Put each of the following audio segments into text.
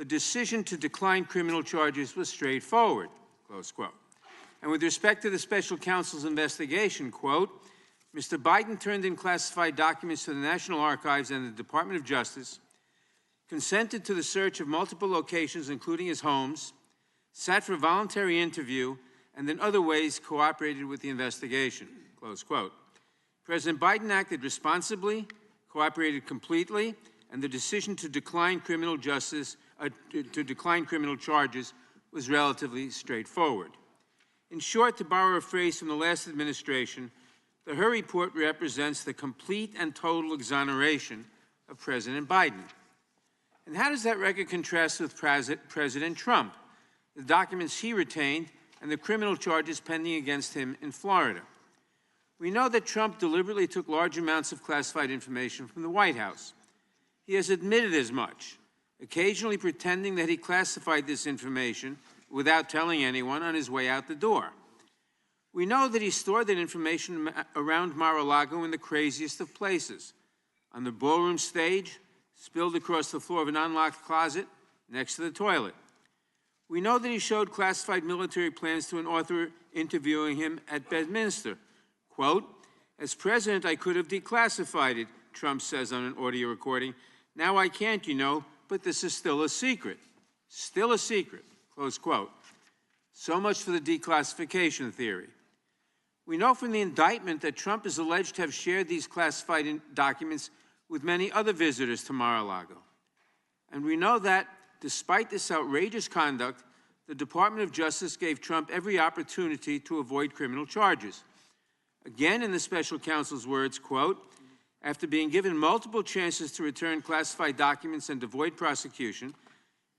the decision to decline criminal charges was straightforward, close quote. And with respect to the special counsel's investigation, quote, Mr. Biden turned in classified documents to the National Archives and the Department of Justice, consented to the search of multiple locations, including his homes, sat for a voluntary interview, and in other ways cooperated with the investigation, close quote. President Biden acted responsibly, cooperated completely, and the decision to decline criminal charges was relatively straightforward. In short, to borrow a phrase from the last administration, the Hur report represents the complete and total exoneration of President Biden. And how does that record contrast with President Trump, the documents he retained, and the criminal charges pending against him in Florida? We know that Trump deliberately took large amounts of classified information from the White House. He has admitted as much, occasionally pretending that he classified this information without telling anyone on his way out the door. We know that he stored that information around Mar-a-Lago in the craziest of places, on the ballroom stage, spilled across the floor of an unlocked closet next to the toilet. We know that he showed classified military plans to an author interviewing him at Bedminster. Quote, as president, I could have declassified it, Trump says on an audio recording. Now I can't, you know, but this is still a secret. Still a secret, close quote. So much for the declassification theory. We know from the indictment that Trump is alleged to have shared these classified documents with many other visitors to Mar-a-Lago. And we know that, despite this outrageous conduct, the Department of Justice gave Trump every opportunity to avoid criminal charges. Again, in the special counsel's words, quote, after being given multiple chances to return classified documents and avoid prosecution,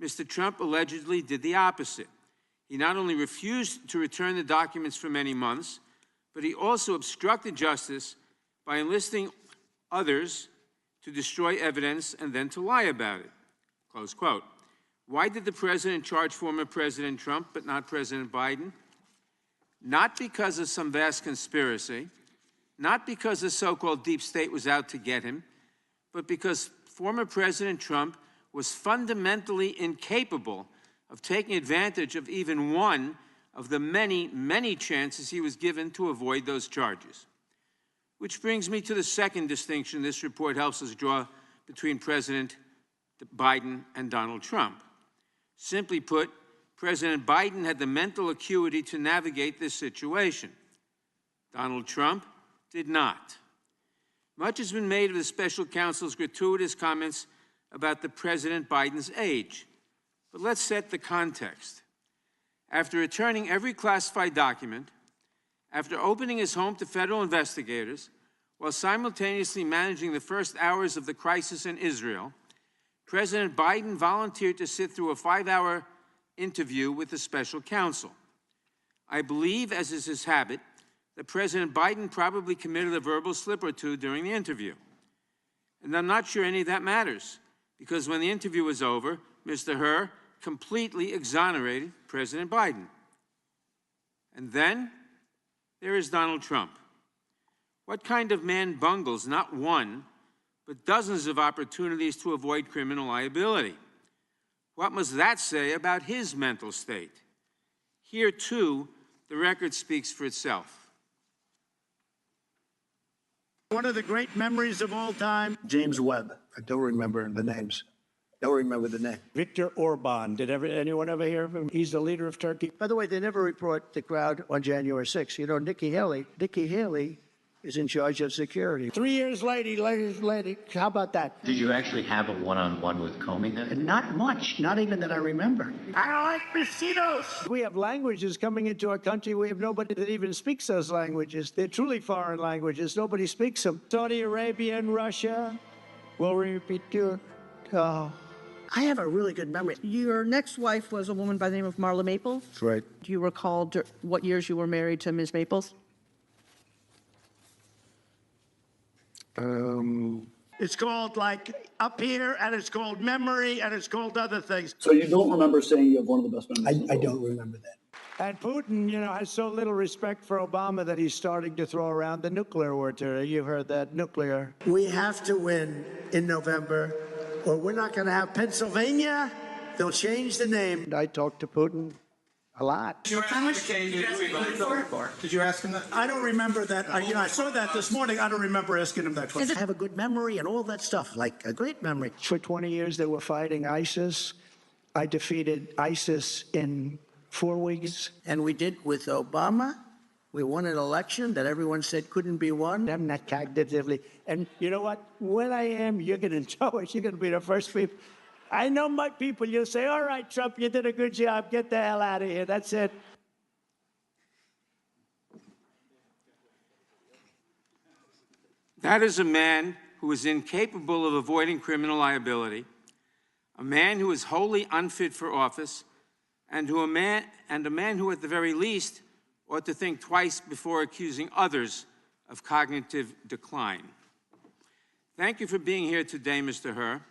Mr. Trump allegedly did the opposite. He not only refused to return the documents for many months, but he also obstructed justice by enlisting others to destroy evidence and then to lie about it, close quote. Why did the president charge former President Trump but not President Biden? Not because of some vast conspiracy, not because the so-called deep state was out to get him, but because former President Trump was fundamentally incapable of taking advantage of even one of the many, many chances he was given to avoid those charges. Which brings me to the second distinction this report helps us draw between President Biden and Donald Trump. Simply put, President Biden had the mental acuity to navigate this situation. Donald Trump did not. Much has been made of the special counsel's gratuitous comments about the President Biden's age. But let's set the context. After returning every classified document, after opening his home to federal investigators, while simultaneously managing the first hours of the crisis in Israel, President Biden volunteered to sit through a 5-hour interview with the special counsel. I believe, as is his habit, that President Biden probably committed a verbal slip or two during the interview. And I'm not sure any of that matters, because when the interview was over, Mr. Hur completely exonerated President Biden. And then there is Donald Trump. What kind of man bungles not one, but dozens of opportunities to avoid criminal liability? What must that say about his mental state? Here, too, the record speaks for itself. One of the great memories of all time, James Webb. I don't remember the names. Don't remember the name. Viktor Orban. Did anyone ever hear of him? He's the leader of Turkey. By the way, they never report the crowd on January 6th. You know, Nikki Haley is in charge of security. 3 years later, how about that? Did you actually have a one-on-one with Comey then? Not much, not even that I remember. I like mosquitoes. We have languages coming into our country. We have nobody that even speaks those languages. They're truly foreign languages. Nobody speaks them. Saudi Arabia and Russia will repeat your... Oh. I have a really good memory. Your next wife was a woman by the name of Marla Maples. That's right. Do you recall what years you were married to Ms. Maples? It's called like Up Here, and it's called Memory, and it's called other things. So you don't remember saying you have one of the best memories? I don't remember that. And Putin, you know, has so little respect for Obama that he's starting to throw around the nuclear word. You've heard that, nuclear. We have to win in November, or we're not going to have Pennsylvania, They'll change the name. I talked to Putin a lot. Did you ask him that? I don't remember that. I saw that this morning. I don't remember asking him that question. I have a good memory and all that stuff, like a great memory. For 20 years, they were fighting ISIS. I defeated ISIS in 4 weeks. And we did with Obama. We won an election that everyone said couldn't be won. I'm not cognitively. And you know what? When I am, you're going to know it. You're going to be the first people. I know my people. You'll say, all right, Trump, you did a good job. Get the hell out of here. That's it. That is a man who is incapable of avoiding criminal liability, a man who is wholly unfit for office, and a man who, at the very least, ought to think twice before accusing others of cognitive decline. Thank you for being here today, Mr. Hur.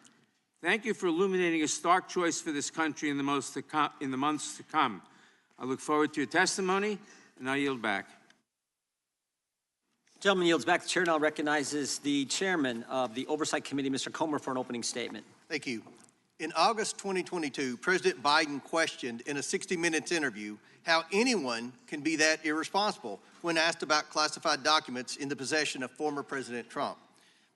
Thank you for illuminating a stark choice for this country in the months to come. I look forward to your testimony, and I yield back. Gentleman yields back. The chair now recognizes the chairman of the Oversight Committee, Mr. Comer, for an opening statement. Thank you. In August 2022, President Biden questioned in a 60 Minutes interview how anyone can be that irresponsible when asked about classified documents in the possession of former President Trump.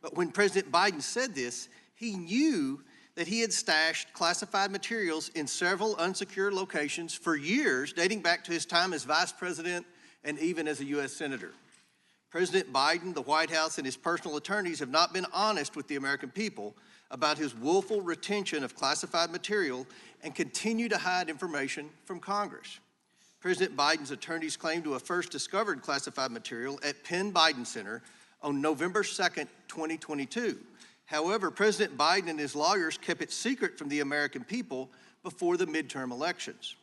But when President Biden said this, he knew that he had stashed classified materials in several unsecure locations for years, dating back to his time as vice president and even as a U.S. senator. President Biden, the White House, and his personal attorneys have not been honest with the American people about his willful retention of classified material and continue to hide information from Congress. President Biden's attorneys claim to have first discovered classified material at Penn Biden Center on November 2nd, 2022. However, President Biden and his lawyers kept it secret from the American people before the midterm elections.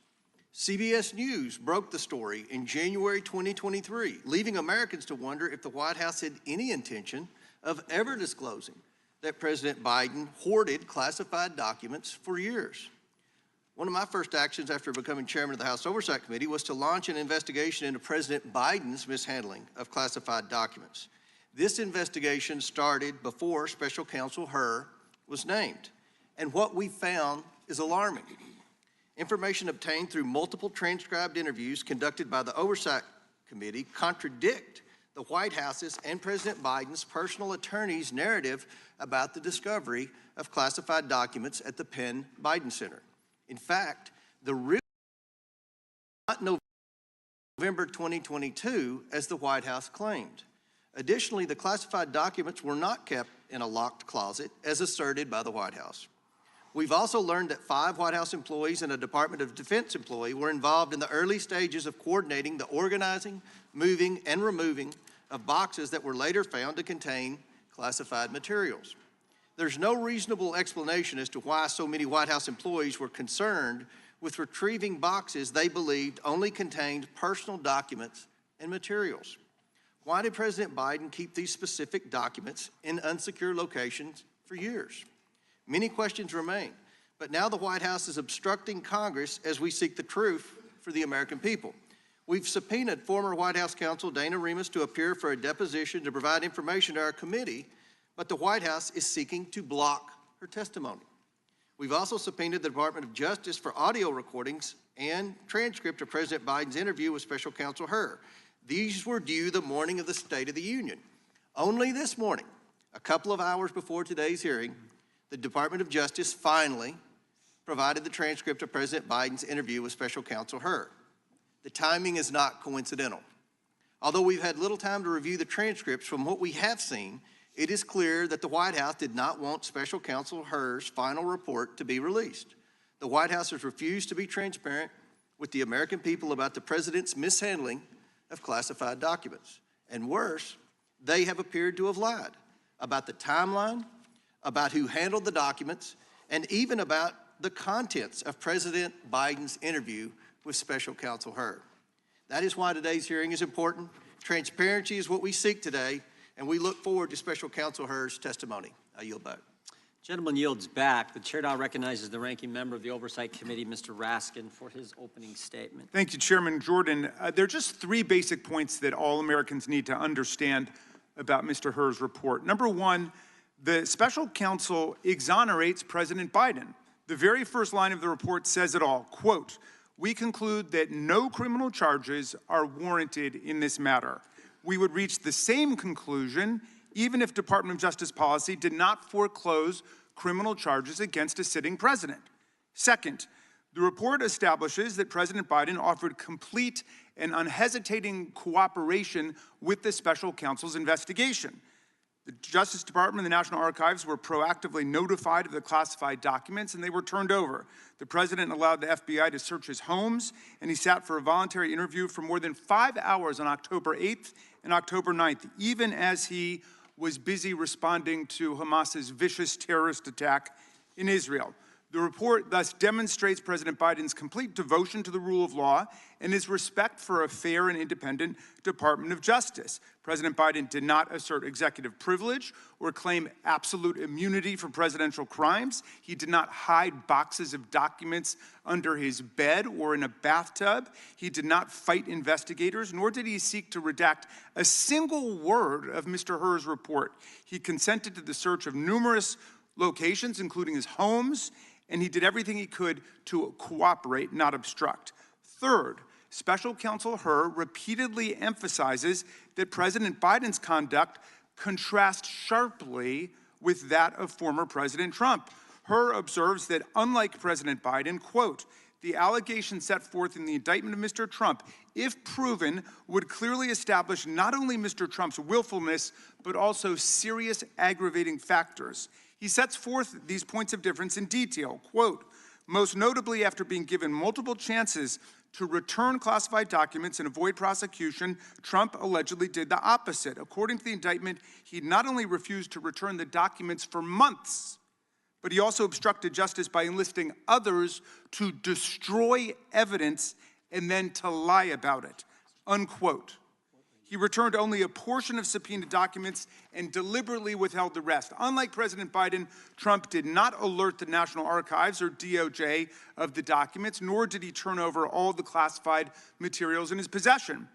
CBS News broke the story in January 2023, leaving Americans to wonder if the White House had any intention of ever disclosing that President Biden hoarded classified documents for years. One of my first actions after becoming chairman of the House Oversight Committee was to launch an investigation into President Biden's mishandling of classified documents. This investigation started before Special Counsel Hur was named, and what we found is alarming. Information obtained through multiple transcribed interviews conducted by the Oversight Committee contradict the White House's and President Biden's personal attorney's narrative about the discovery of classified documents at the Penn Biden Center. In fact, the real not November 2022, as the White House claimed. Additionally, the classified documents were not kept in a locked closet, as asserted by the White House. We've also learned that 5 White House employees and a Department of Defense employee were involved in the early stages of coordinating the organizing, moving, and removing of boxes that were later found to contain classified materials. There's no reasonable explanation as to why so many White House employees were concerned with retrieving boxes they believed only contained personal documents and materials. Why did President Biden keep these specific documents in unsecure locations for years? Many questions remain, but now the White House is obstructing Congress as we seek the truth for the American people. We've subpoenaed former White House counsel Dana Remus to appear for a deposition to provide information to our committee, but the White House is seeking to block her testimony. We've also subpoenaed the Department of Justice for audio recordings and transcript of President Biden's interview with Special Counsel Hur. These were due the morning of the State of the Union. Only this morning, a couple of hours before today's hearing, the Department of Justice finally provided the transcript of President Biden's interview with Special Counsel Hur. The timing is not coincidental. Although we've had little time to review the transcripts, from what we have seen, it is clear that the White House did not want Special Counsel Hur's final report to be released. The White House has refused to be transparent with the American people about the president's mishandling of classified documents. And worse, they have appeared to have lied about the timeline, about who handled the documents, and even about the contents of President Biden's interview with Special Counsel Hur. That is why today's hearing is important. Transparency is what we seek today, and we look forward to Special Counsel Hur's testimony. I yield back. Gentleman yields back. The chair now recognizes the ranking member of the Oversight Committee, Mr. Raskin, for his opening statement. Thank you, Chairman Jordan. There are just 3 basic points that all Americans need to understand about Mr. Hur's report. Number 1, the special counsel exonerates President Biden. The very first line of the report says it all, quote, "We conclude that no criminal charges are warranted in this matter. We would reach the same conclusion even if Department of Justice policy did not foreclose criminal charges against a sitting president." Second, the report establishes that President Biden offered complete and unhesitating cooperation with the special counsel's investigation. The Justice Department and the National Archives were proactively notified of the classified documents, and they were turned over. The president allowed the FBI to search his homes, and he sat for a voluntary interview for more than 5 hours on October 8th and October 9th, even as he was busy responding to Hamas's vicious terrorist attack in Israel. The report thus demonstrates President Biden's complete devotion to the rule of law and his respect for a fair and independent Department of Justice. President Biden did not assert executive privilege or claim absolute immunity for presidential crimes. He did not hide boxes of documents under his bed or in a bathtub. He did not fight investigators, nor did he seek to redact a single word of Mr. Hur's report. He consented to the search of numerous locations, including his homes, and he did everything he could to cooperate, not obstruct. Third, Special Counsel Hur repeatedly emphasizes that President Biden's conduct contrasts sharply with that of former President Trump. Hur observes that unlike President Biden, quote, "The allegations set forth in the indictment of Mr. Trump, if proven, would clearly establish not only Mr. Trump's willfulness, but also serious aggravating factors." He sets forth these points of difference in detail, quote, "Most notably after being given multiple chances to return classified documents and avoid prosecution, Trump allegedly did the opposite. According to the indictment, he not only refused to return the documents for months, but he also obstructed justice by enlisting others to destroy evidence and then to lie about it," unquote. He returned only a portion of subpoenaed documents and deliberately withheld the rest. Unlike President Biden, Trump did not alert the National Archives or DOJ of the documents, nor did he turn over all the classified materials in his possession.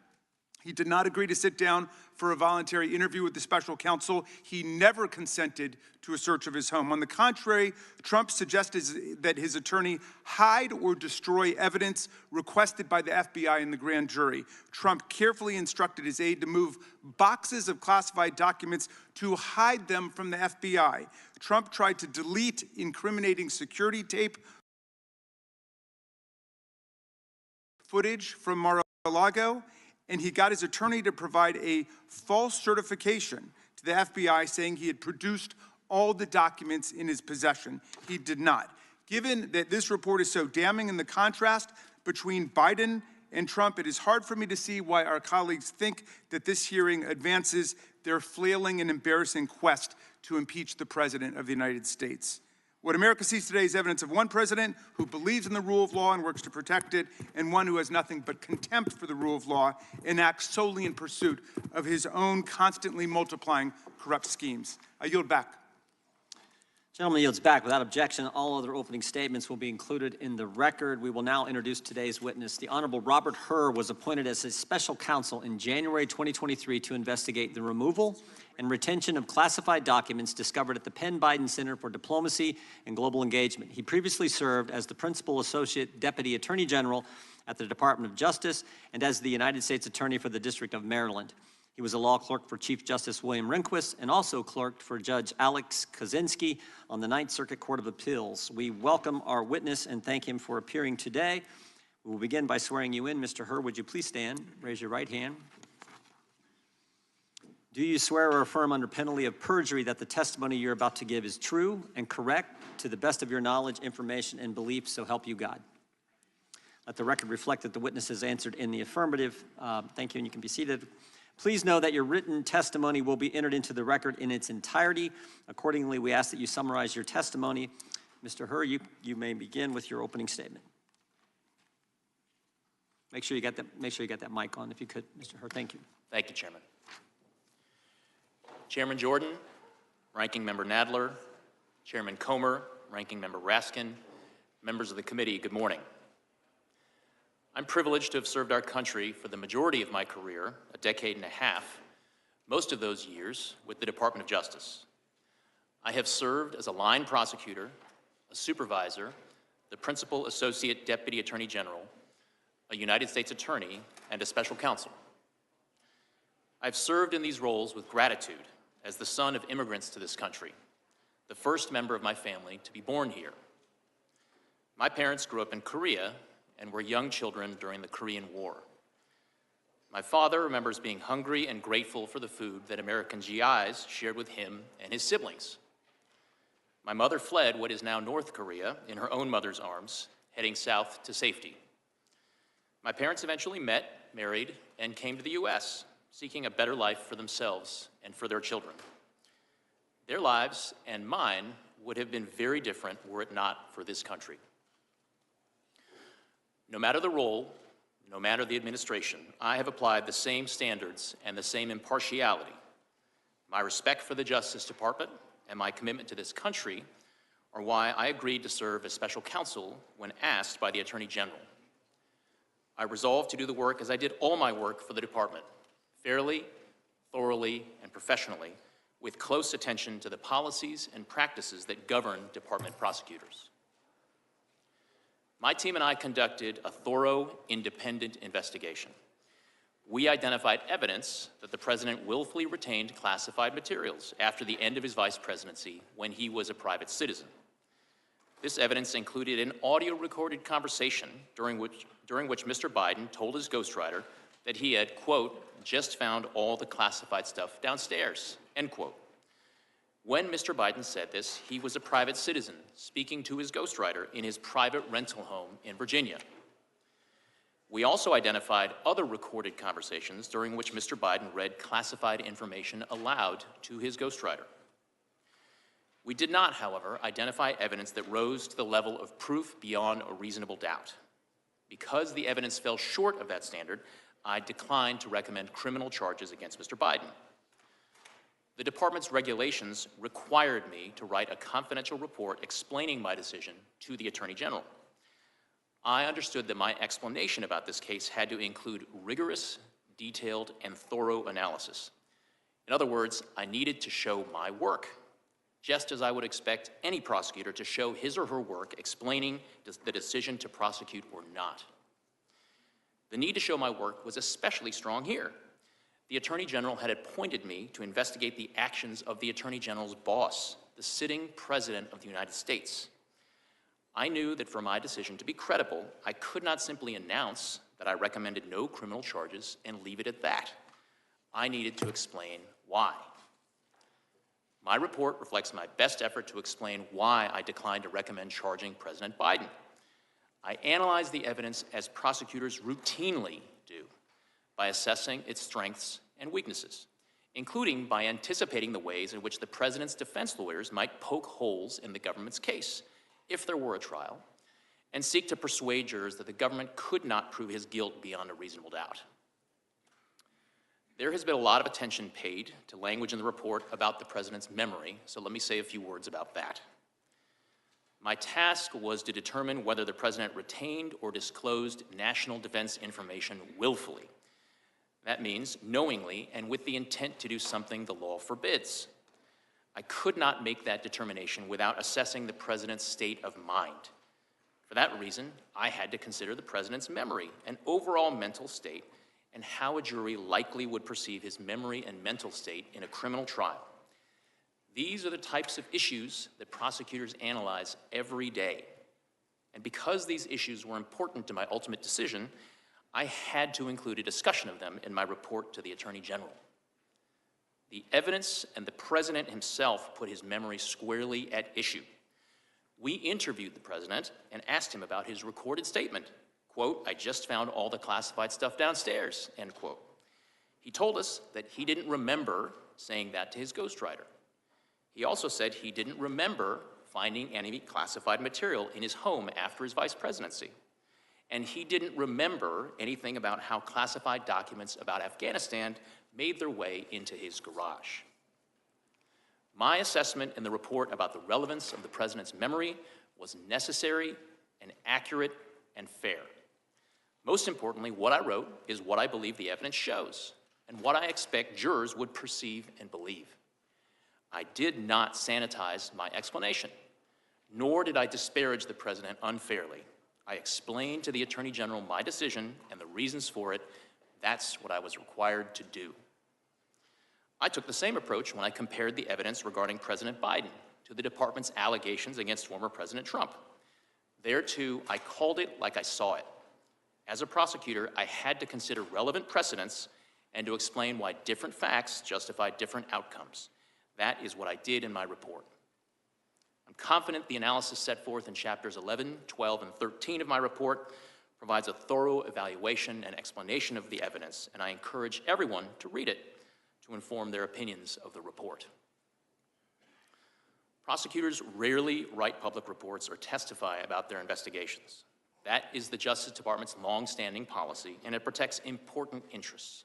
He did not agree to sit down for a voluntary interview with the special counsel. He never consented to a search of his home. On the contrary, Trump suggested that his attorney hide or destroy evidence requested by the FBI and the grand jury. Trump carefully instructed his aide to move boxes of classified documents to hide them from the FBI. Trump tried to delete incriminating security tape footage from Mar-a-Lago, and he got his attorney to provide a false certification to the FBI saying he had produced all the documents in his possession. He did not. Given that this report is so damning in the contrast between Biden and Trump, it is hard for me to see why our colleagues think that this hearing advances their flailing and embarrassing quest to impeach the President of the United States. What America sees today is evidence of one president who believes in the rule of law and works to protect it, and one who has nothing but contempt for the rule of law and acts solely in pursuit of his own constantly multiplying corrupt schemes. I yield back. Gentleman yields back. Without objection, all other opening statements will be included in the record. We will now introduce today's witness. The Honorable Robert Hur was appointed as a special counsel in January 2023 to investigate the removal and retention of classified documents discovered at the Penn Biden Center for Diplomacy and Global Engagement. He previously served as the Principal Associate Deputy Attorney General at the Department of Justice and as the United States Attorney for the District of Maryland. He was a law clerk for Chief Justice William Rehnquist and also clerked for Judge Alex Kaczynski on the Ninth Circuit Court of Appeals. We welcome our witness and thank him for appearing today. We will begin by swearing you in. Mr. Hur, would you please stand? Raise your right hand. Do you swear or affirm under penalty of perjury that the testimony you're about to give is true and correct to the best of your knowledge, information, and belief, so help you God? Let the record reflect that the witness has answered in the affirmative. Thank you, and you can be seated. Please know that your written testimony will be entered into the record in its entirety. Accordingly, we ask that you summarize your testimony. Mr. Hur, you may begin with your opening statement. Make sure you got that mic on, if you could, Mr. Hur. Thank you. Thank you, Chairman. Chairman Jordan, Ranking Member Nadler, Chairman Comer, Ranking Member Raskin, members of the committee, good morning. I'm privileged to have served our country for the majority of my career, a decade and a half, most of those years with the Department of Justice. I have served as a line prosecutor, a supervisor, the Principal Associate Deputy Attorney General, a United States Attorney, and a Special Counsel. I've served in these roles with gratitude as the son of immigrants to this country, the first member of my family to be born here. My parents grew up in Korea and were young children during the Korean War. My father remembers being hungry and grateful for the food that American GIs shared with him and his siblings. My mother fled what is now North Korea in her own mother's arms, heading south to safety. My parents eventually met, married, and came to the US, seeking a better life for themselves and for their children. Their lives and mine would have been very different were it not for this country. No matter the role, no matter the administration, I have applied the same standards and the same impartiality. My respect for the Justice Department and my commitment to this country are why I agreed to serve as special counsel when asked by the Attorney General. I resolved to do the work as I did all my work for the department, fairly, thoroughly, and professionally, with close attention to the policies and practices that govern department prosecutors. My team and I conducted a thorough, independent investigation. We identified evidence that the president willfully retained classified materials after the end of his vice presidency when he was a private citizen. This evidence included an audio-recorded conversation during which Mr. Biden told his ghostwriter that he had, quote, just found all the classified stuff downstairs, end quote. When Mr. Biden said this, he was a private citizen speaking to his ghostwriter in his private rental home in Virginia. We also identified other recorded conversations during which Mr. Biden read classified information aloud to his ghostwriter. We did not, however, identify evidence that rose to the level of proof beyond a reasonable doubt. Because the evidence fell short of that standard, I declined to recommend criminal charges against Mr. Biden. The department's regulations required me to write a confidential report explaining my decision to the Attorney General. I understood that my explanation about this case had to include rigorous, detailed, and thorough analysis. In other words, I needed to show my work, just as I would expect any prosecutor to show his or her work explaining the decision to prosecute or not. The need to show my work was especially strong here. The Attorney General had appointed me to investigate the actions of the Attorney General's boss, the sitting President of the United States. I knew that for my decision to be credible, I could not simply announce that I recommended no criminal charges and leave it at that. I needed to explain why. My report reflects my best effort to explain why I declined to recommend charging President Biden. I analyzed the evidence as prosecutors routinely do, by assessing its strengths and weaknesses, including by anticipating the ways in which the president's defense lawyers might poke holes in the government's case, if there were a trial, and seek to persuade jurors that the government could not prove his guilt beyond a reasonable doubt. There has been a lot of attention paid to language in the report about the president's memory, so let me say a few words about that. My task was to determine whether the president retained or disclosed national defense information willfully. That means knowingly and with the intent to do something the law forbids. I could not make that determination without assessing the president's state of mind. For that reason, I had to consider the president's memory and overall mental state and how a jury likely would perceive his memory and mental state in a criminal trial. These are the types of issues that prosecutors analyze every day. And because these issues were important to my ultimate decision, I had to include a discussion of them in my report to the Attorney General. The evidence and the president himself put his memory squarely at issue. We interviewed the president and asked him about his recorded statement, quote, I just found all the classified stuff downstairs, end quote. He told us that he didn't remember saying that to his ghostwriter. He also said he didn't remember finding any classified material in his home after his vice presidency. And he didn't remember anything about how classified documents about Afghanistan made their way into his garage. My assessment in the report about the relevance of the president's memory was necessary and accurate and fair. Most importantly, what I wrote is what I believe the evidence shows and what I expect jurors would perceive and believe. I did not sanitize my explanation. Nor did I disparage the president unfairly. I explained to the Attorney General my decision and the reasons for it. That's what I was required to do. I took the same approach when I compared the evidence regarding President Biden to the department's allegations against former President Trump. There, too, I called it like I saw it. As a prosecutor, I had to consider relevant precedents and to explain why different facts justify different outcomes. That is what I did in my report. I'm confident the analysis set forth in chapters 11, 12, and 13 of my report provides a thorough evaluation and explanation of the evidence, and I encourage everyone to read it to inform their opinions of the report. Prosecutors rarely write public reports or testify about their investigations. That is the Justice Department's long-standing policy, and it protects important interests.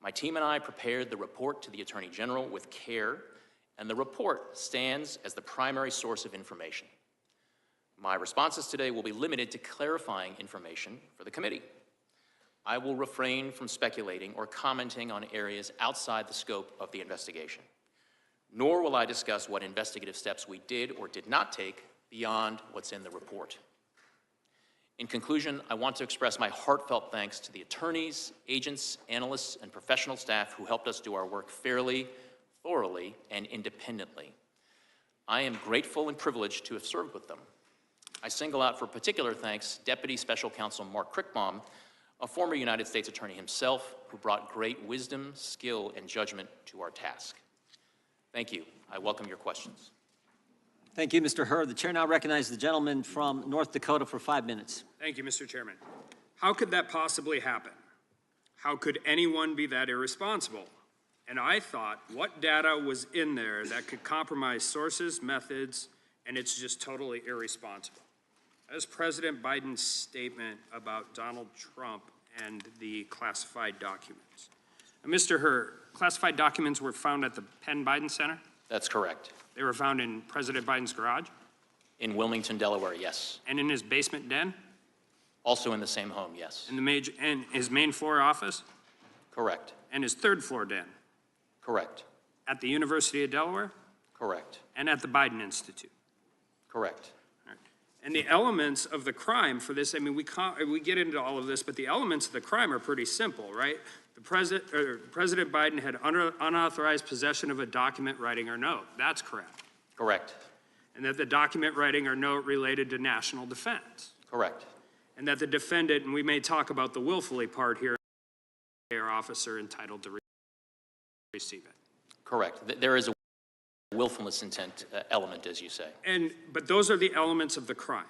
My team and I prepared the report to the Attorney General with care, and the report stands as the primary source of information. My responses today will be limited to clarifying information for the committee. I will refrain from speculating or commenting on areas outside the scope of the investigation, nor will I discuss what investigative steps we did or did not take beyond what's in the report. In conclusion, I want to express my heartfelt thanks to the attorneys, agents, analysts, and professional staff who helped us do our work fairly, thoroughly, and independently. I am grateful and privileged to have served with them. I single out for particular thanks Deputy Special Counsel Mark Crickbaum, a former United States Attorney himself, who brought great wisdom, skill, and judgment to our task. Thank you. I welcome your questions. Thank you, Mr. Hur. The chair now recognizes the gentleman from North Dakota for 5 minutes. Thank you, Mr. Chairman. How could that possibly happen? How could anyone be that irresponsible? And I thought, what data was in there that could compromise sources, methods, and it's just totally irresponsible? As President Biden's statement about Donald Trump and the classified documents. Mr. Hur, classified documents were found at the Penn Biden Center? That's correct. They were found in President Biden's garage? In Wilmington, Delaware, yes. And in his basement den? Also in the same home, yes. And his main floor office? Correct. And his third floor den? Correct. At the University of Delaware? Correct. And at the Biden Institute? Correct. All right. And the elements of the crime for this, I mean, we get into all of this, but the elements of the crime are pretty simple, right? President Biden had unauthorized possession of a document, writing, or note. That's correct. Correct. And that the document, writing, or note related to national defense. Correct. And that the defendant, and we may talk about the willfully part here, are officer entitled to receive it. Correct. There is a willfulness intent element, as you say. But those are the elements of the crime.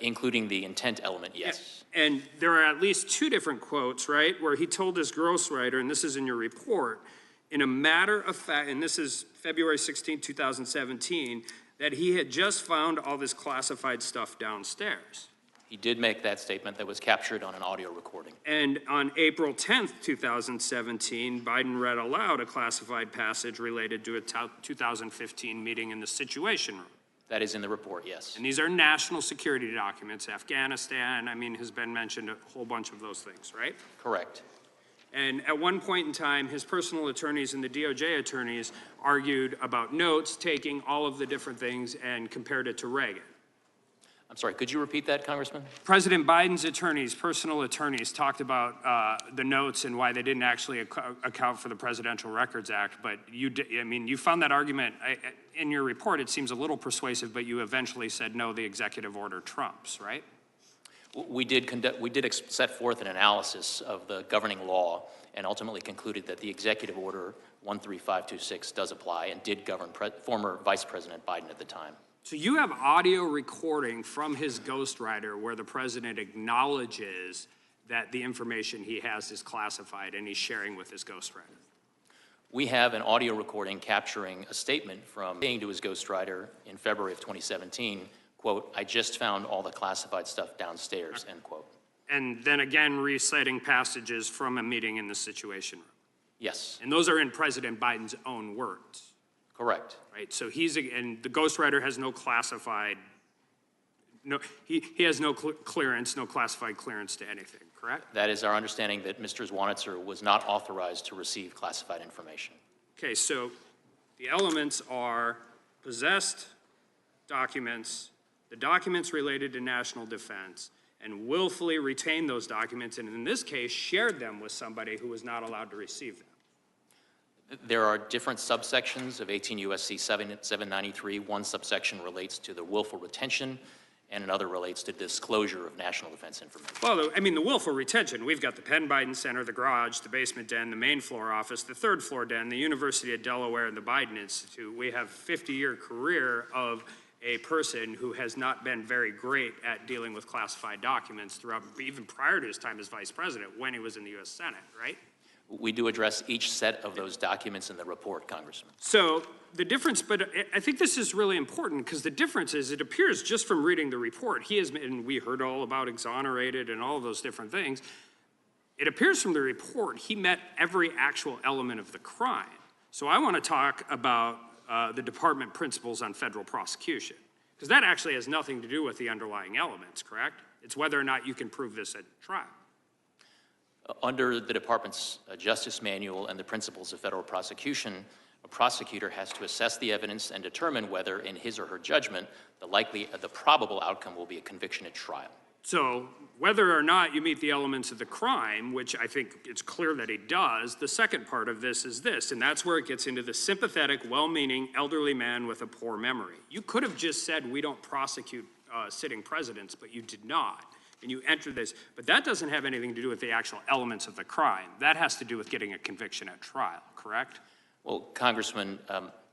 Including the intent element, yes. And there are at least two different quotes, right, where he told his ghostwriter, and this is in your report, in a matter of fact, and this is February 16, 2017, that he had just found all this classified stuff downstairs. He did make that statement that was captured on an audio recording. And on April 10th, 2017, Biden read aloud a classified passage related to a 2015 meeting in the Situation Room. That is in the report, yes. And these are national security documents. Afghanistan, I mean, has been mentioned, a whole bunch of those things, right? Correct. And at one point in time, his personal attorneys and the DOJ attorneys argued about notes, taking all of the different things and compared it to Reagan. I'm sorry, could you repeat that, Congressman? President Biden's attorneys, personal attorneys, talked about the notes and why they didn't actually account for the Presidential Records Act. But you found that argument in your report. It seems a little persuasive, but you eventually said no, the executive order trumps, right? We did set forth an analysis of the governing law and ultimately concluded that the executive order 13526 does apply and did govern former Vice President Biden at the time. So you have audio recording from his ghostwriter where the president acknowledges that the information he has is classified and he's sharing with his ghostwriter. We have an audio recording capturing a statement from saying to his ghostwriter in February of 2017, quote, "I just found all the classified stuff downstairs," end quote. And then again reciting passages from a meeting in the Situation Room. Yes. And those are in President Biden's own words. Correct. Right, so and the ghostwriter has no classified, he has no clearance, no classified clearance to anything, correct? That is our understanding, that Mr. Zwanitzer was not authorized to receive classified information. Okay, so the elements are possessed, documents, the documents related to national defense, and willfully retained those documents, and in this case, shared them with somebody who was not allowed to receive them? There are different subsections of 18 U.S.C. 793. One subsection relates to the willful retention, and another relates to disclosure of national defense information. Well, I mean, the willful retention, we've got the Penn Biden Center, the garage, the basement den, the main floor office, the third floor den, the University of Delaware, and the Biden Institute. We have a 50-year career of a person who has not been very great at dealing with classified documents throughout, even prior to his time as vice president, when he was in the U.S. Senate, right? We do address each set of those documents in the report, Congressman. So the difference, but I think this is really important because the difference is it appears just from reading the report, he has, and we heard all about exonerated and all of those different things. It appears from the report he met every actual element of the crime. So I want to talk about the department principles on federal prosecution, because that actually has nothing to do with the underlying elements, correct? It's whether or not you can prove this at trial. Under the department's justice manual and the principles of federal prosecution, a prosecutor has to assess the evidence and determine whether, in his or her judgment, the probable outcome will be a conviction at trial. So whether or not you meet the elements of the crime, which I think it's clear that he does, the second part of this is this, and that's where it gets into the sympathetic, well-meaning elderly man with a poor memory. You could have just said we don't prosecute sitting presidents, but you did not. And you enter this, but that doesn't have anything to do with the actual elements of the crime. That has to do with getting a conviction at trial, correct? Well, Congressman,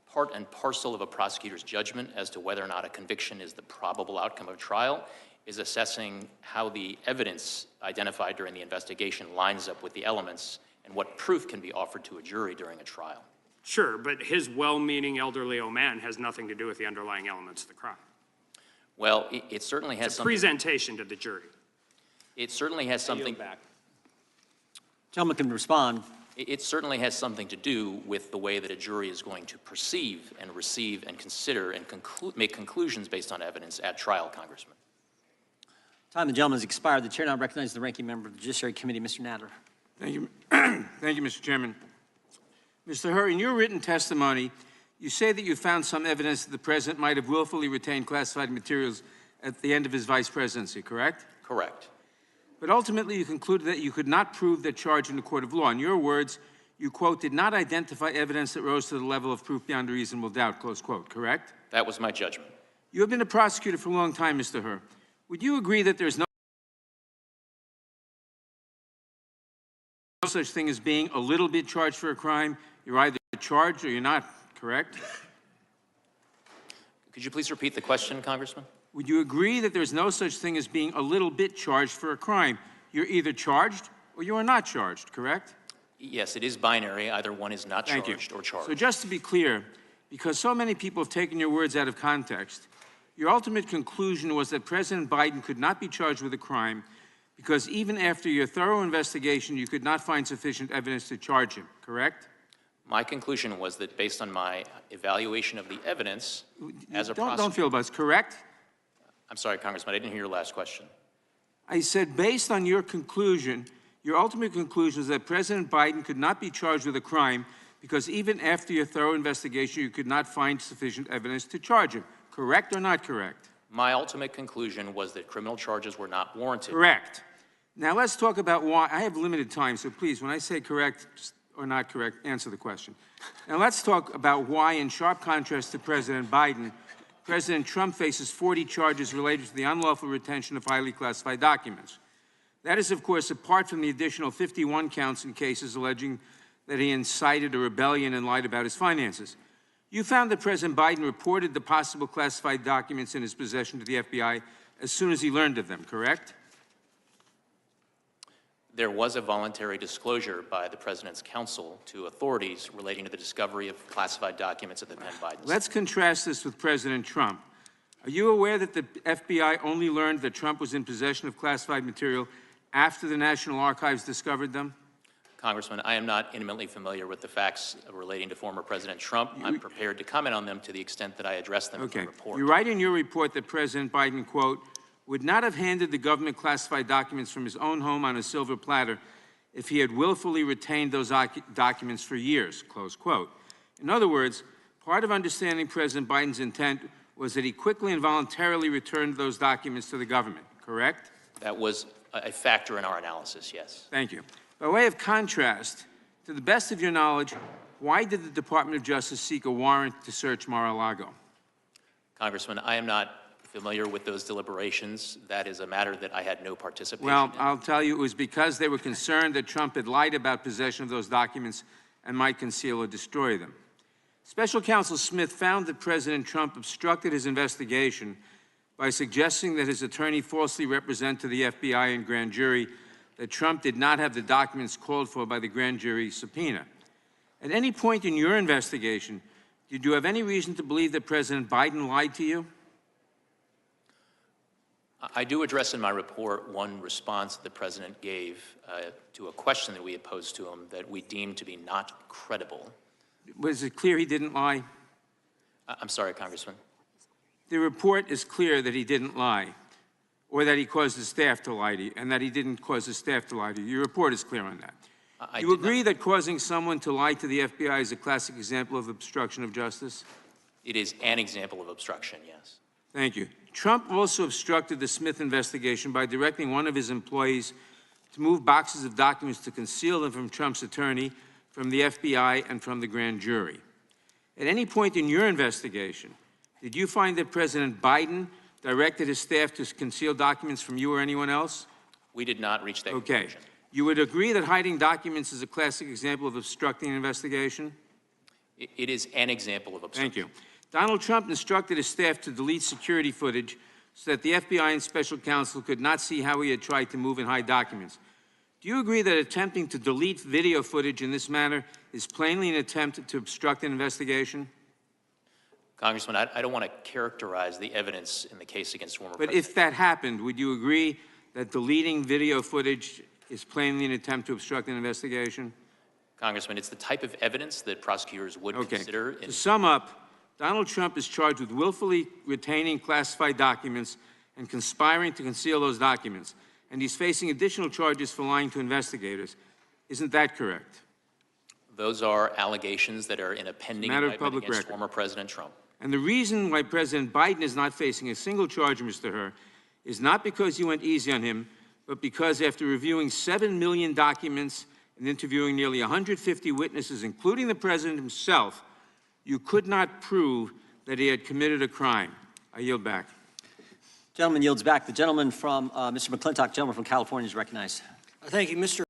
part and parcel of a prosecutor's judgment as to whether or not a conviction is the probable outcome of trial is assessing how the evidence identified during the investigation lines up with the elements and what proof can be offered to a jury during a trial. Sure, but his well-meaning elderly old man has nothing to do with the underlying elements of the crime. Well, it certainly has It's a something. presentation to the jury. It certainly has something. Back. Gentleman can respond. It certainly has something to do with the way that a jury is going to perceive and receive and consider and make conclusions based on evidence at trial, Congressman. Time of the gentleman has expired. The chair now recognizes the ranking member of the Judiciary Committee, Mr. Nadler. Thank you. Thank you, Mr. Chairman. Mr. Hur, in your written testimony, you say that you found some evidence that the president might have willfully retained classified materials at the end of his vice presidency, correct? Correct. But ultimately, you concluded that you could not prove that charge in a court of law. In your words, you, quote, did not identify evidence that rose to the level of proof beyond a reasonable doubt, close quote, correct? That was my judgment. You have been a prosecutor for a long time, Mr. Hur. Would you agree that there's no such thing as being a little bit charged for a crime? You're either charged or you're not, correct? Could you please repeat the question, Congressman? Would you agree that there's no such thing as being a little bit charged for a crime? You're either charged or you are not charged, correct? Yes, it is binary. Either one is not charged or charged. So just to be clear, because so many people have taken your words out of context, your ultimate conclusion was that President Biden could not be charged with a crime because even after your thorough investigation, you could not find sufficient evidence to charge him, correct? My conclusion was that based on my evaluation of the evidence as a prosecutor. Don't feel buzz, correct? I'm sorry, Congressman, I didn't hear your last question. I said based on your conclusion, your ultimate conclusion is that President Biden could not be charged with a crime because even after your thorough investigation, you could not find sufficient evidence to charge him. Correct or not correct? My ultimate conclusion was that criminal charges were not warranted. Correct. Now let's talk about why. I have limited time, so please, when I say correct or not correct, answer the question. Now let's talk about why, in sharp contrast to President Biden, President Trump faces 40 charges related to the unlawful retention of highly classified documents. That is, of course, apart from the additional 51 counts in cases alleging that he incited a rebellion and lied about his finances. You found that President Biden reported the possible classified documents in his possession to the FBI as soon as he learned of them, correct? There was a voluntary disclosure by the President's counsel to authorities relating to the discovery of classified documents at the Penn Biden. Let's contrast this with President Trump. Are you aware that the FBI only learned that Trump was in possession of classified material after the National Archives discovered them? Congressman, I am not intimately familiar with the facts relating to former President Trump. I'm prepared to comment on them to the extent that I address them in the report. You write in your report that President Biden, quote, would not have handed the government classified documents from his own home on a silver platter if he had willfully retained those documents for years, close quote. In other words, part of understanding President Biden's intent was that he quickly and voluntarily returned those documents to the government, correct? That was a factor in our analysis, yes. Thank you. By way of contrast, to the best of your knowledge, why did the Department of Justice seek a warrant to search Mar-a-Lago? Congressman, I am not familiar with those deliberations. That is a matter that I had no participation Well, in. I'll tell you, it was because they were concerned that Trump had lied about possession of those documents and might conceal or destroy them. Special Counsel Smith found that President Trump obstructed his investigation by suggesting that his attorney falsely represent to the FBI and grand jury that Trump did not have the documents called for by the grand jury subpoena. At any point in your investigation, did you have any reason to believe that President Biden lied to you? I do address in my report one response that the President gave to a question that we had posed to him that we deemed to be not credible. Was it clear he didn't lie? I'm sorry, Congressman. The report is clear that he didn't lie, or that he caused his staff to lie to you, and that he didn't cause his staff to lie to you. Your report is clear on that. You agree that causing someone to lie to the FBI is a classic example of obstruction of justice? It is an example of obstruction, yes. Thank you. Trump also obstructed the Smith investigation by directing one of his employees to move boxes of documents to conceal them from Trump's attorney, from the FBI, and from the grand jury. At any point in your investigation, did you find that President Biden directed his staff to conceal documents from you or anyone else? We did not reach that Okay. conclusion. You would agree that hiding documents is a classic example of obstructing an investigation? It is an example of obstruction. Thank you. Donald Trump instructed his staff to delete security footage so that the FBI and special counsel could not see how he had tried to move and hide documents. Do you agree that attempting to delete video footage in this manner is plainly an attempt to obstruct an investigation? Congressman, I don't want to characterize the evidence in the case against former But President. if that happened, would you agree that deleting video footage is plainly an attempt to obstruct an investigation? Congressman, it's the type of evidence that prosecutors would consider. To sum up, Donald Trump is charged with willfully retaining classified documents and conspiring to conceal those documents, and he's facing additional charges for lying to investigators. Isn't that correct? Those are allegations that are in a pending Matter of indictment public against record. former President Trump. And the reason why President Biden is not facing a single charge, Mr. Hur, is not because you went easy on him, but because after reviewing 7 million documents and interviewing nearly 150 witnesses, including the President himself, you could not prove that he had committed a crime. I yield back. Gentleman yields back. The gentleman from, Mr. McClintock, gentleman from California is recognized. Thank you, Mr.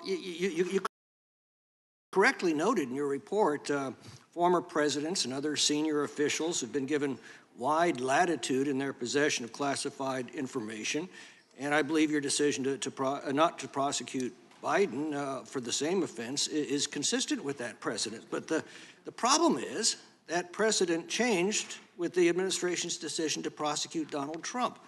You correctly noted in your report, former presidents and other senior officials have been given wide latitude in their possession of classified information, and I believe your decision not to prosecute Biden for the same offense is consistent with that precedent. But the problem is that precedent changed with the administration's decision to prosecute Donald Trump.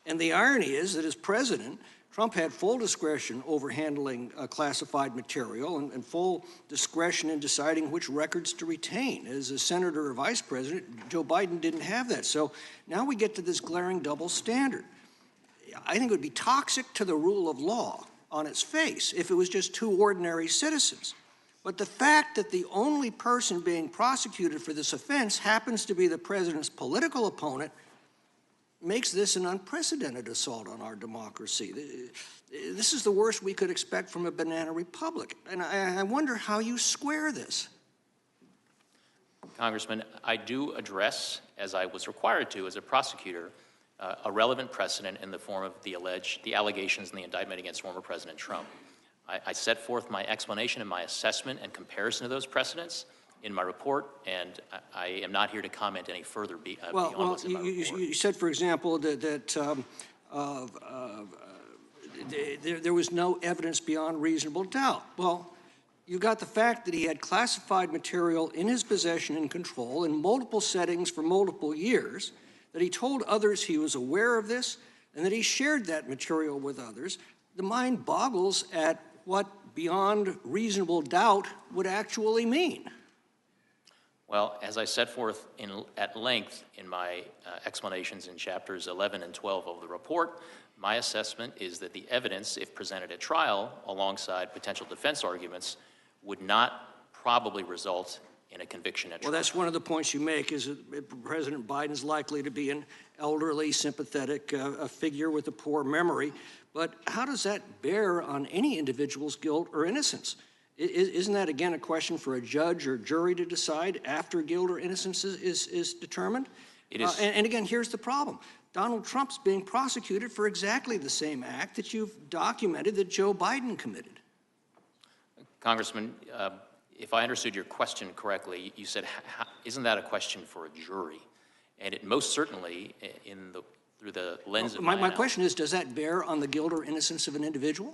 And the irony is that as president, Trump had full discretion over handling classified material and full discretion in deciding which records to retain. As a senator or vice president, Joe Biden didn't have that. So now we get to this glaring double standard. I think it would be toxic to the rule of law on its face if it was just two ordinary citizens. But the fact that the only person being prosecuted for this offense happens to be the president's political opponent makes this an unprecedented assault on our democracy. This is the worst we could expect from a banana republic. And I wonder how you square this. Congressman, I do address, as I was required to as a prosecutor, a relevant precedent in the form of the allegations in the indictment against former President Trump. I set forth my explanation and my assessment and comparison of those precedents in my report, and I am not here to comment any further beyond Well, what's in my report. you said, for example, that there was no evidence beyond reasonable doubt. Well, you got the fact that he had classified material in his possession and control in multiple settings for multiple years, that he told others he was aware of this, and that he shared that material with others. The mind boggles at what beyond reasonable doubt would actually mean. Well, as I set forth at length in my explanations in chapters 11 and 12 of the report, my assessment is that the evidence, if presented at trial alongside potential defense arguments, would not probably result in a conviction at trial. Well, that's one of the points you make, is that President Biden's likely to be an elderly, sympathetic figure with a poor memory. But how does that bear on any individual's guilt or innocence? Isn't that, again, a question for a judge or jury to decide after guilt or innocence is determined? It is. And again, here's the problem. Donald Trump's being prosecuted for exactly the same act that you've documented that Joe Biden committed. Congressman, if I understood your question correctly, you said, isn't that a question for a jury? And it most certainly, through the lens of my question is, does that bear on the guilt or innocence of an individual?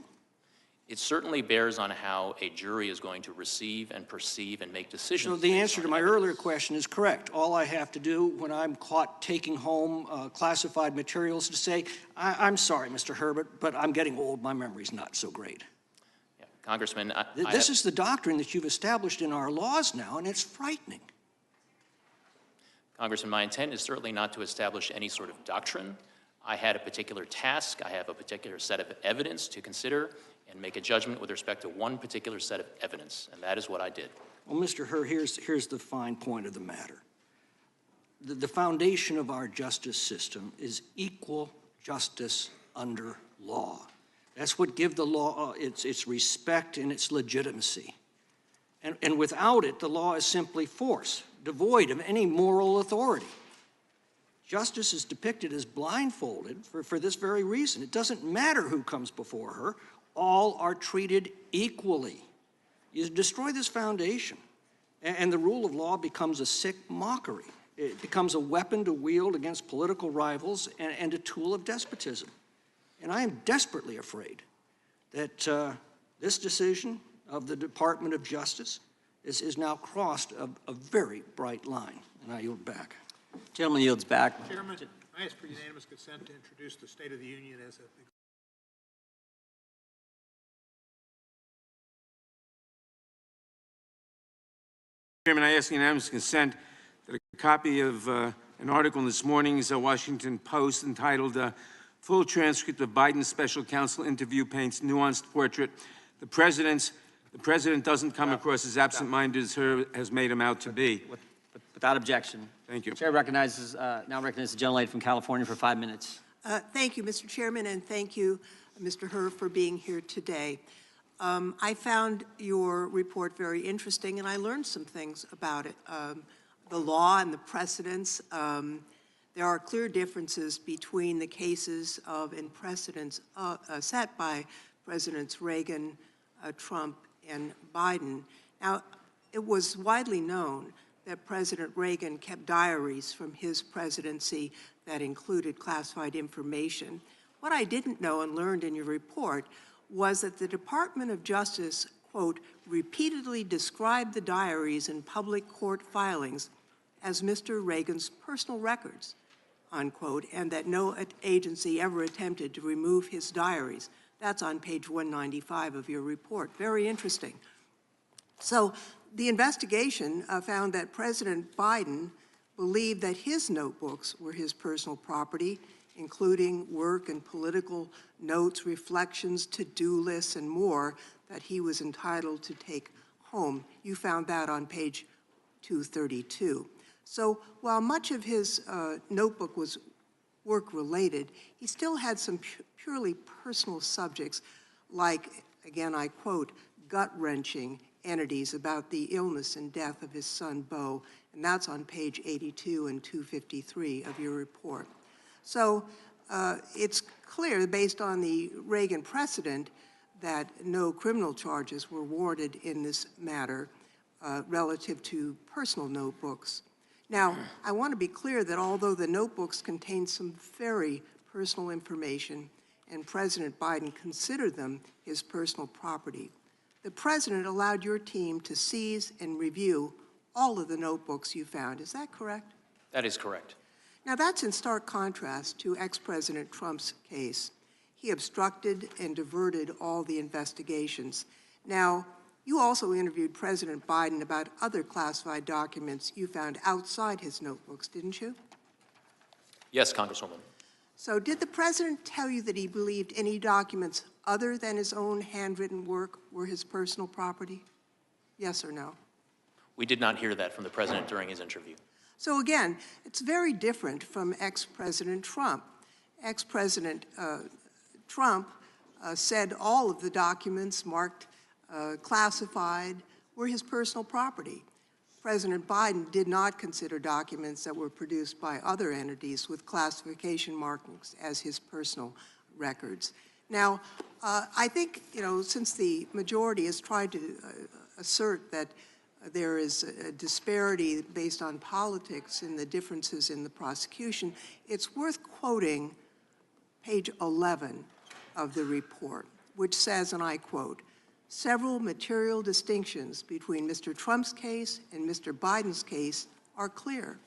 It certainly bears on how a jury is going to receive and perceive and make decisions. So the answer to my earlier question is correct. All I have to do when I'm caught taking home classified materials to say, I'm sorry, Mr. Herbert, but I'm getting old. My memory's not so great. Yeah, Congressman, this is the doctrine that you've established in our laws now, and it's frightening. Congressman, my intent is certainly not to establish any sort of doctrine. I had a particular task. I have a particular set of evidence to consider and make a judgment with respect to one particular set of evidence, and that is what I did. Well, Mr. Hur, here's the fine point of the matter. The foundation of our justice system is equal justice under law. That's what gives the law its respect and its legitimacy. And without it, the law is simply force, devoid of any moral authority. Justice is depicted as blindfolded for this very reason. It doesn't matter who comes before her. All are treated equally. You destroy this foundation, and the rule of law becomes a sick mockery. It becomes a weapon to wield against political rivals and a tool of despotism. And I am desperately afraid that this decision of the Department of Justice is now crossed a very bright line. And I yield back. Gentleman yields back. Chairman, I ask for unanimous consent to introduce the State of the Union as a... Chairman, I ask unanimous consent that a copy of an article in this morning's Washington Post entitled Full Transcript of Biden's Special Counsel Interview Paints Nuanced Portrait. The President doesn't come across as absent-minded as Hur has made him out to be. Without objection. Thank you. Chair now recognizes the gentlelady from California for 5 minutes. Thank you, Mr. Chairman, and thank you, Mr. Hur, for being here today. I found your report very interesting, and I learned some things about it. The law and the precedents. There are clear differences between the cases and precedents set by Presidents Reagan, Trump, and Biden. Now, it was widely known that President Reagan kept diaries from his presidency that included classified information. What I didn't know and learned in your report was that the Department of Justice, quote, repeatedly described the diaries in public court filings as Mr. Reagan's personal records, unquote, and that no agency ever attempted to remove his diaries. That's on page 195 of your report. Very interesting. So the investigation found that President Biden believed that his notebooks were his personal property, including work and political notes, reflections, to-do lists, and more that he was entitled to take home. You found that on page 232. So while much of his notebook was work-related, he still had some purely personal subjects like, again, I quote, gut-wrenching entities about the illness and death of his son, Beau, and that's on page 82 and 253 of your report. So it's clear, based on the Reagan precedent, that no criminal charges were warranted in this matter. relative to personal notebooks. Now, I want to be clear that although the notebooks contain some very personal information and President Biden considered them his personal property, the President allowed your team to seize and review all of the notebooks you found. Is that correct? That is correct. Now, that's in stark contrast to ex-President Trump's case. He obstructed and diverted all the investigations. Now, you also interviewed President Biden about other classified documents you found outside his notebooks, didn't you? Yes, Congresswoman. So did the President tell you that he believed any documents other than his own handwritten work were his personal property? Yes or no? We did not hear that from the President during his interview. So again, it's very different from ex-President Trump. Ex-President Trump said all of the documents marked classified were his personal property. President Biden did not consider documents that were produced by other entities with classification markings as his personal records. Now, I think, since the majority has tried to assert that there is a disparity based on politics in the differences in the prosecution, it's worth quoting page 11 of the report, which says, and I quote, "Several material distinctions between Mr. Trump's case and Mr. Biden's case are clear.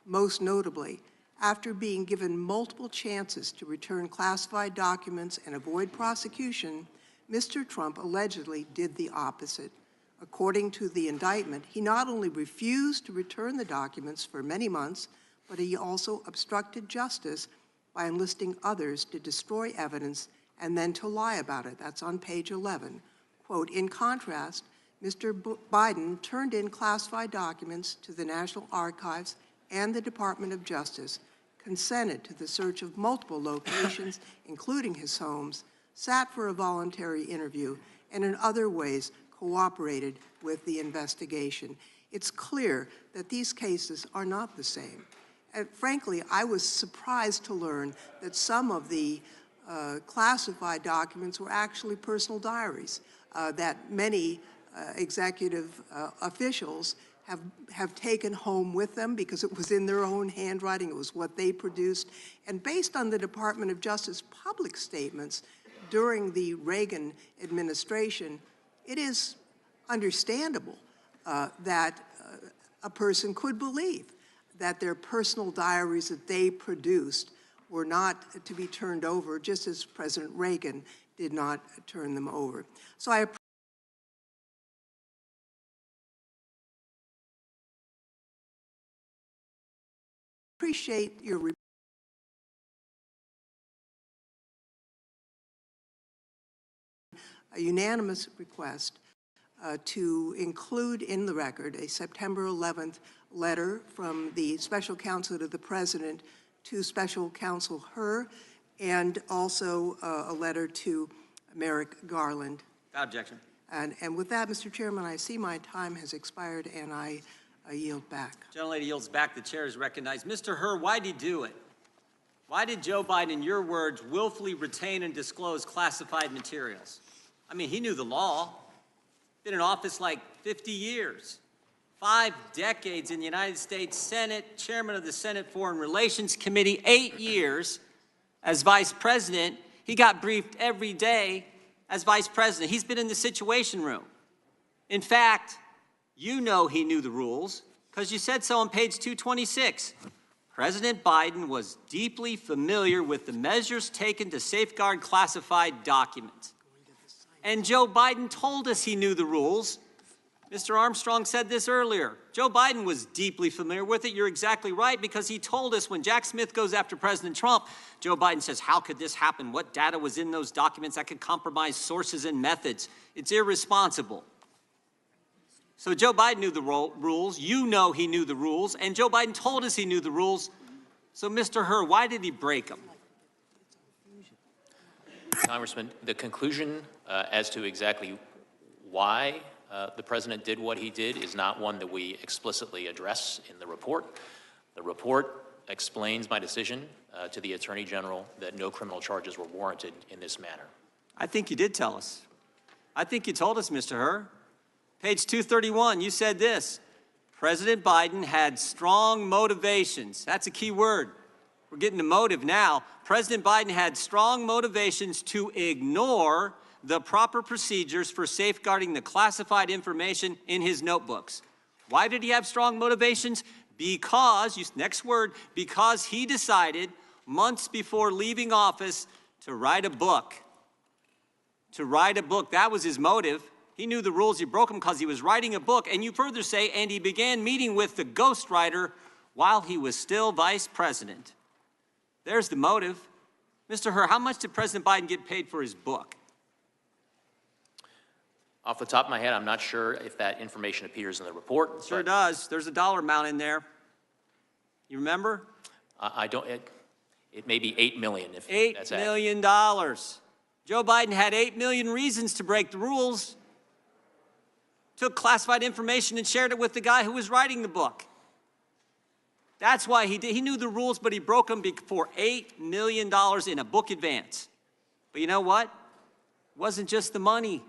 Most notably, after being given multiple chances to return classified documents and avoid prosecution, Mr. Trump allegedly did the opposite. According to the indictment, he not only refused to return the documents for many months, but he also obstructed justice by enlisting others to destroy evidence and then to lie about it." That's on page 11. Quote, "In contrast, Mr. Biden turned in classified documents to the National Archives and the Department of Justice, consented to the search of multiple locations, including his homes, sat for a voluntary interview, and in other ways cooperated with the investigation." It's clear that these cases are not the same. And frankly, I was surprised to learn that some of the classified documents were actually personal diaries that many executive officials have taken home with them because it was in their own handwriting, it was what they produced. And based on the Department of Justice public statements during the Reagan administration, it is understandable that a person could believe that their personal diaries that they produced were not to be turned over, just as President Reagan did not turn them over. So I appreciate your a unanimous request to include in the record a September 11th letter from the Special Counsel to the President to Special Counsel Hur, and also a letter to Merrick Garland. Without objection. And with that, Mr. Chairman, I see my time has expired, and I yield back. Gentlelady yields back. The chair is recognized. Mr. Hur, why did he do it? Why did Joe Biden, in your words, willfully retain and disclose classified materials? I mean, he knew the law. Been in office like 50 years. 5 decades in the United States Senate, chairman of the Senate Foreign Relations Committee, 8 years as vice president. He got briefed every day as vice president. He's been in the Situation Room. In fact, you know he knew the rules because you said so on page 226. President Biden was deeply familiar with the measures taken to safeguard classified documents. And Joe Biden told us he knew the rules. Mr. Armstrong said this earlier. Joe Biden was deeply familiar with it. You're exactly right, because he told us when Jack Smith goes after President Trump, Joe Biden says, how could this happen? What data was in those documents that could compromise sources and methods? It's irresponsible. So Joe Biden knew the rules. You know he knew the rules. And Joe Biden told us he knew the rules. So, Mr. Hur, why did he break them? Congressman, the conclusion as to exactly why the president did what he did is not one that we explicitly address in the report. The report explains my decision to the Attorney General that no criminal charges were warranted in this matter. I think you did tell us. I think you told us, Mr. Hur. Page 231, you said this. President Biden had strong motivations. That's a key word. We're getting to motive now. President Biden had strong motivations to ignore the proper procedures for safeguarding the classified information in his notebooks. Why did he have strong motivations? Because, next word, because he decided months before leaving office to write a book. To write a book, that was his motive. He knew the rules, he broke them because he was writing a book. And you further say, and he began meeting with the ghostwriter while he was still vice president. There's the motive. Mr. Hur, how much did President Biden get paid for his book? Off the top of my head, I'm not sure if that information appears in the report. Sure does. There's a dollar amount in there. You remember? I don't, it may be $8 million if that's $8 million. Joe Biden had 8 million reasons to break the rules. Took classified information and shared it with the guy who was writing the book. That's why he did. He knew the rules, but he broke them for $8 million in a book advance. But you know what? It wasn't just the money.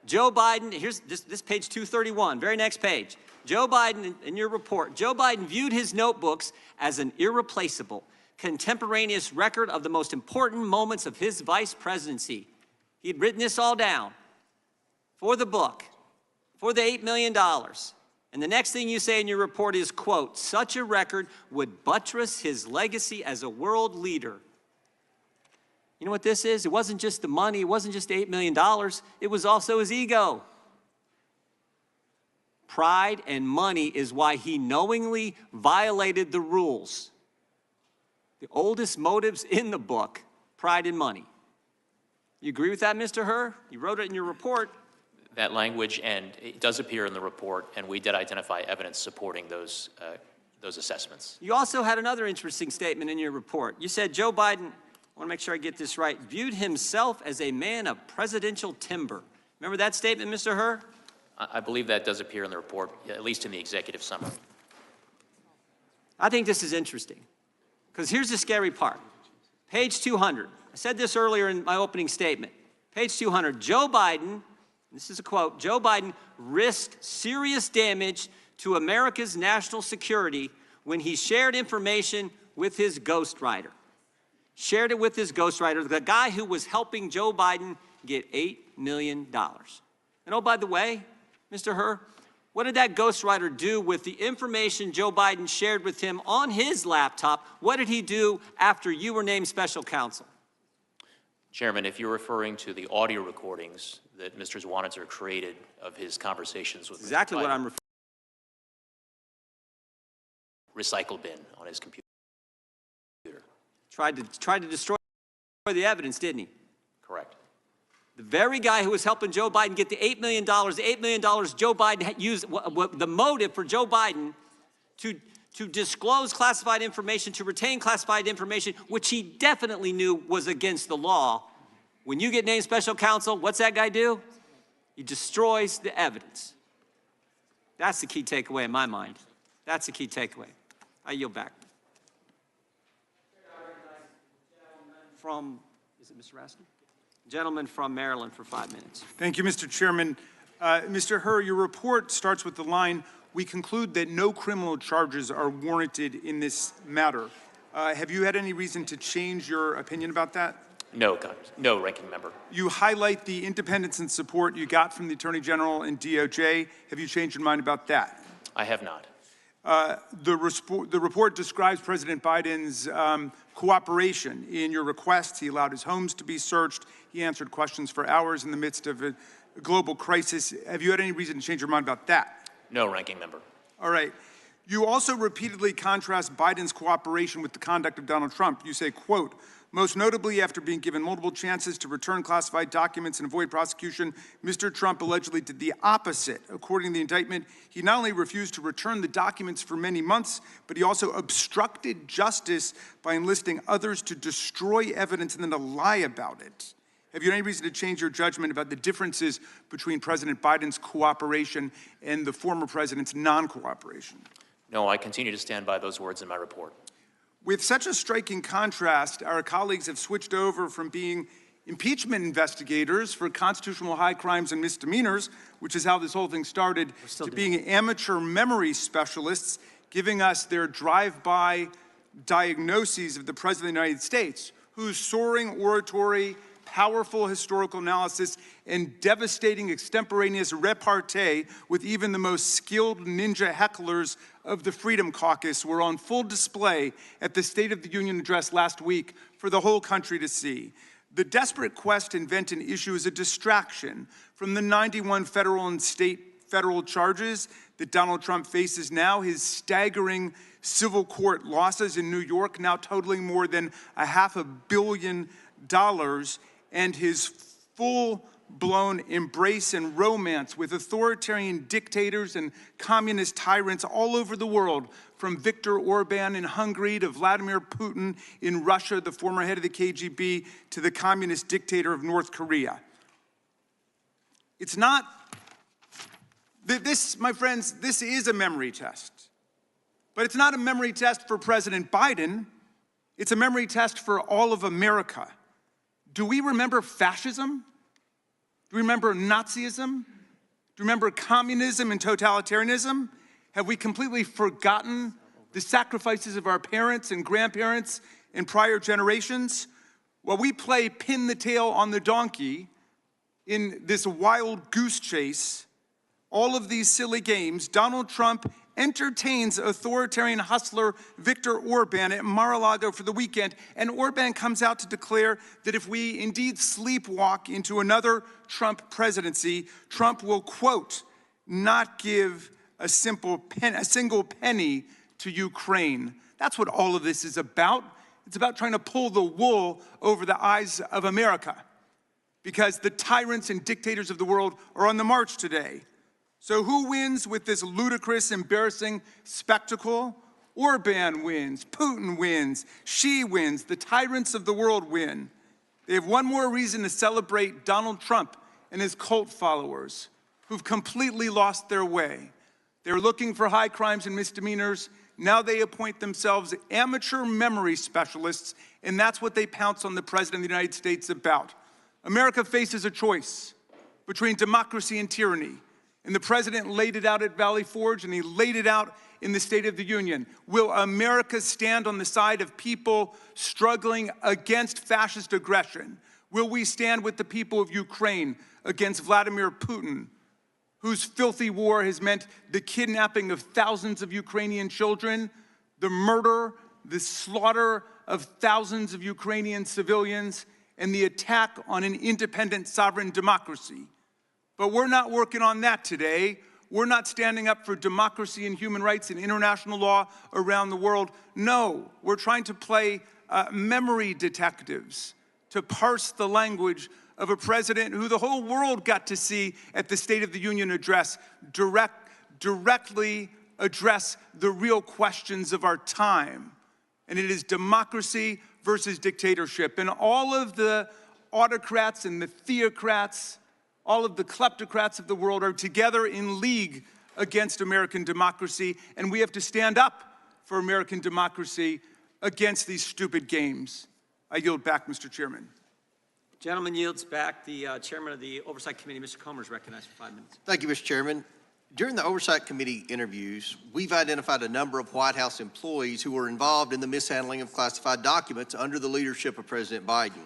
Joe Biden, here's this page 231, very next page. Joe Biden, in your report, Joe Biden viewed his notebooks as an irreplaceable, contemporaneous record of the most important moments of his vice presidency. He'd written this all down for the book, for the $8 million. And the next thing you say in your report is, quote, such a record would buttress his legacy as a world leader. You know what this is? It wasn't just the money. It wasn't just $8 million. It was also his ego. Pride and money is why he knowingly violated the rules. The oldest motives in the book, pride and money. You agree with that, Mr. Hur? You wrote it in your report. That language, and it does appear in the report, and we did identify evidence supporting those assessments. You also had another interesting statement in your report. You said Joe Biden, I want to make sure I get this right, viewed himself as a man of presidential timber. Remember that statement, Mr. Hur? I believe that does appear in the report, at least in the executive summary. I think this is interesting, because here's the scary part. Page 200. I said this earlier in my opening statement. Page 200, Joe Biden, this is a quote, Joe Biden risked serious damage to America's national security when he shared information with his ghostwriter. Shared it with his ghostwriter, the guy who was helping Joe Biden get $8 million. And oh, by the way, Mr. Hur, what did that ghostwriter do with the information Joe Biden shared with him on his laptop? What did he do after you were named special counsel? Chairman, if you're referring to the audio recordings that Mr. Zwanitzer created of his conversations with exactly Mr. Biden, what I'm referring to. Recycle bin on his computer. Tried to destroy the evidence, didn't he? Correct. The very guy who was helping Joe Biden get the $8 million Joe Biden had used, the motive for Joe Biden to disclose classified information, to retain classified information, which he definitely knew was against the law. When you get named special counsel, what's that guy do? He destroys the evidence. That's the key takeaway in my mind. That's the key takeaway. I yield back. Is it Mr. Raskin? Gentleman from Maryland for 5 minutes. Thank you, Mr. Chairman. Mr. Hur, your report starts with the line, we conclude that no criminal charges are warranted in this matter. Have you had any reason to change your opinion about that? No, no, Ranking Member. You highlight the independence and support you got from the Attorney General and DOJ. Have you changed your mind about that? I have not. The report describes President Biden's cooperation in your requests. He allowed his homes to be searched. He answered questions for hours in the midst of a global crisis. Have you had any reason to change your mind about that? No, Ranking Member. All right. You also repeatedly contrast Biden's cooperation with the conduct of Donald Trump. You say, quote, most notably, after being given multiple chances to return classified documents and avoid prosecution, Mr. Trump allegedly did the opposite. According to the indictment, he not only refused to return the documents for many months, but he also obstructed justice by enlisting others to destroy evidence and then to lie about it. Have you any reason to change your judgment about the differences between President Biden's cooperation and the former president's non-cooperation? No, I continue to stand by those words in my report. With such a striking contrast, our colleagues have switched over from being impeachment investigators for constitutional high crimes and misdemeanors, which is how this whole thing started, to being amateur memory specialists, giving us their drive-by diagnoses of the President of the United States, whose soaring oratory, powerful historical analysis, and devastating extemporaneous repartee with even the most skilled ninja hecklers of the Freedom Caucus were on full display at the State of the Union address last week for the whole country to see. The desperate quest to invent an issue is a distraction from the 91 federal and state federal charges that Donald Trump faces now, his staggering civil court losses in New York now totaling more than $500 million, and his full-blown embrace and romance with authoritarian dictators and communist tyrants all over the world, from Viktor Orban in Hungary to Vladimir Putin in Russia, the former head of the KGB, to the communist dictator of North Korea. It's not, my friends, this is a memory test. But it's not a memory test for President Biden. It's a memory test for all of America. Do we remember fascism? Do we remember Nazism? Do we remember communism and totalitarianism? Have we completely forgotten the sacrifices of our parents and grandparents and prior generations? While we play pin the tail on the donkey in this wild goose chase, all of these silly games, Donald Trump entertains authoritarian hustler Viktor Orban at Mar-a-Lago for the weekend, and Orban comes out to declare that if we indeed sleepwalk into another Trump presidency, Trump will, quote, not give a single penny to Ukraine. That's what all of this is about. It's about trying to pull the wool over the eyes of America, because the tyrants and dictators of the world are on the march today. So who wins with this ludicrous, embarrassing spectacle? Orban wins, Putin wins, Xi wins, the tyrants of the world win. They have one more reason to celebrate Donald Trump and his cult followers, who've completely lost their way. They're looking for high crimes and misdemeanors. Now they appoint themselves amateur memory specialists, and that's what they pounce on the President of the United States about. America faces a choice between democracy and tyranny. And the President laid it out at Valley Forge, and he laid it out in the State of the Union. Will America stand on the side of people struggling against fascist aggression? Will we stand with the people of Ukraine against Vladimir Putin, whose filthy war has meant the kidnapping of thousands of Ukrainian children, the murder, the slaughter of thousands of Ukrainian civilians, and the attack on an independent sovereign democracy? But we're not working on that today. We're not standing up for democracy and human rights and international law around the world. No, we're trying to play memory detectives, to parse the language of a president who the whole world got to see at the State of the Union address directly address the real questions of our time. And it is democracy versus dictatorship. And all of the autocrats and the theocrats, all of the kleptocrats of the world are together in league against American democracy, and we have to stand up for American democracy against these stupid games. I yield back, Mr. Chairman. Gentleman yields back. The chairman of the Oversight Committee, Mr. Comer, is recognized for 5 minutes. Thank you, Mr. Chairman. During the Oversight Committee interviews, we've identified a number of White House employees who were involved in the mishandling of classified documents under the leadership of President Biden.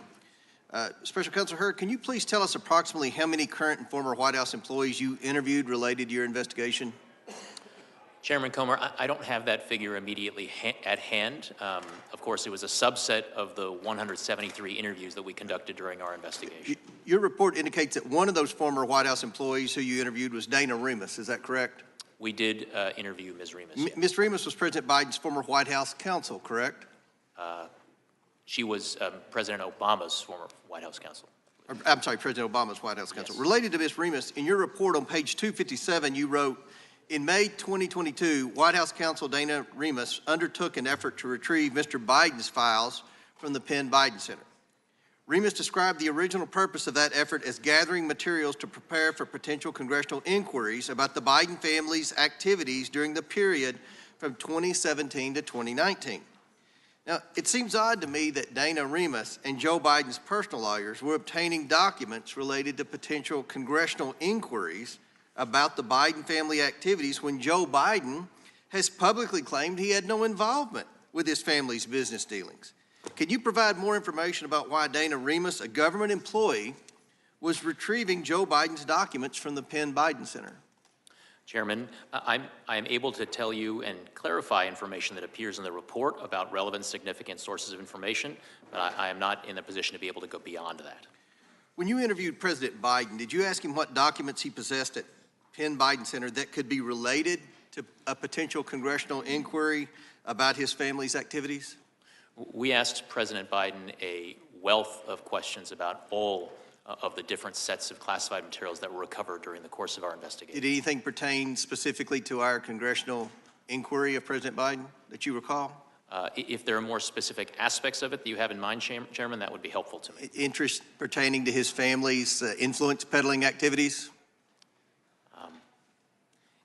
Special Counsel Hur, can you please tell us approximately how many current and former White House employees you interviewed related to your investigation? Chairman Comer, I don't have that figure immediately at hand. Of course, it was a subset of the 173 interviews that we conducted during our investigation. Your report indicates that one of those former White House employees who you interviewed was Dana Remus. Is that correct? We did interview Ms. Remus. Ms. Remus was President Biden's former White House counsel, correct? She was President Obama's former White House counsel. I'm sorry, President Obama's White House counsel. Yes. Related to Ms. Remus, in your report on page 257, you wrote, in May 2022, White House counsel Dana Remus undertook an effort to retrieve Mr. Biden's files from the Penn Biden Center. Remus described the original purpose of that effort as gathering materials to prepare for potential congressional inquiries about the Biden family's activities during the period from 2017 to 2019. Now, it seems odd to me that Dana Remus and Joe Biden's personal lawyers were obtaining documents related to potential congressional inquiries about the Biden family activities when Joe Biden has publicly claimed he had no involvement with his family's business dealings. Can you provide more information about why Dana Remus, a government employee, was retrieving Joe Biden's documents from the Penn Biden Center? Chairman, I am able to tell you and clarify information that appears in the report about relevant, significant sources of information, but I am not in a position to be able to go beyond that. When you interviewed President Biden, did you ask him what documents he possessed at Penn Biden Center that could be related to a potential congressional inquiry about his family's activities? We asked President Biden a wealth of questions about all of the different sets of classified materials that were recovered during the course of our investigation. Did anything pertain specifically to our congressional inquiry of President Biden that you recall? If there are more specific aspects of it that you have in mind, Chairman, that would be helpful to me. Interest pertaining to his family's influence peddling activities?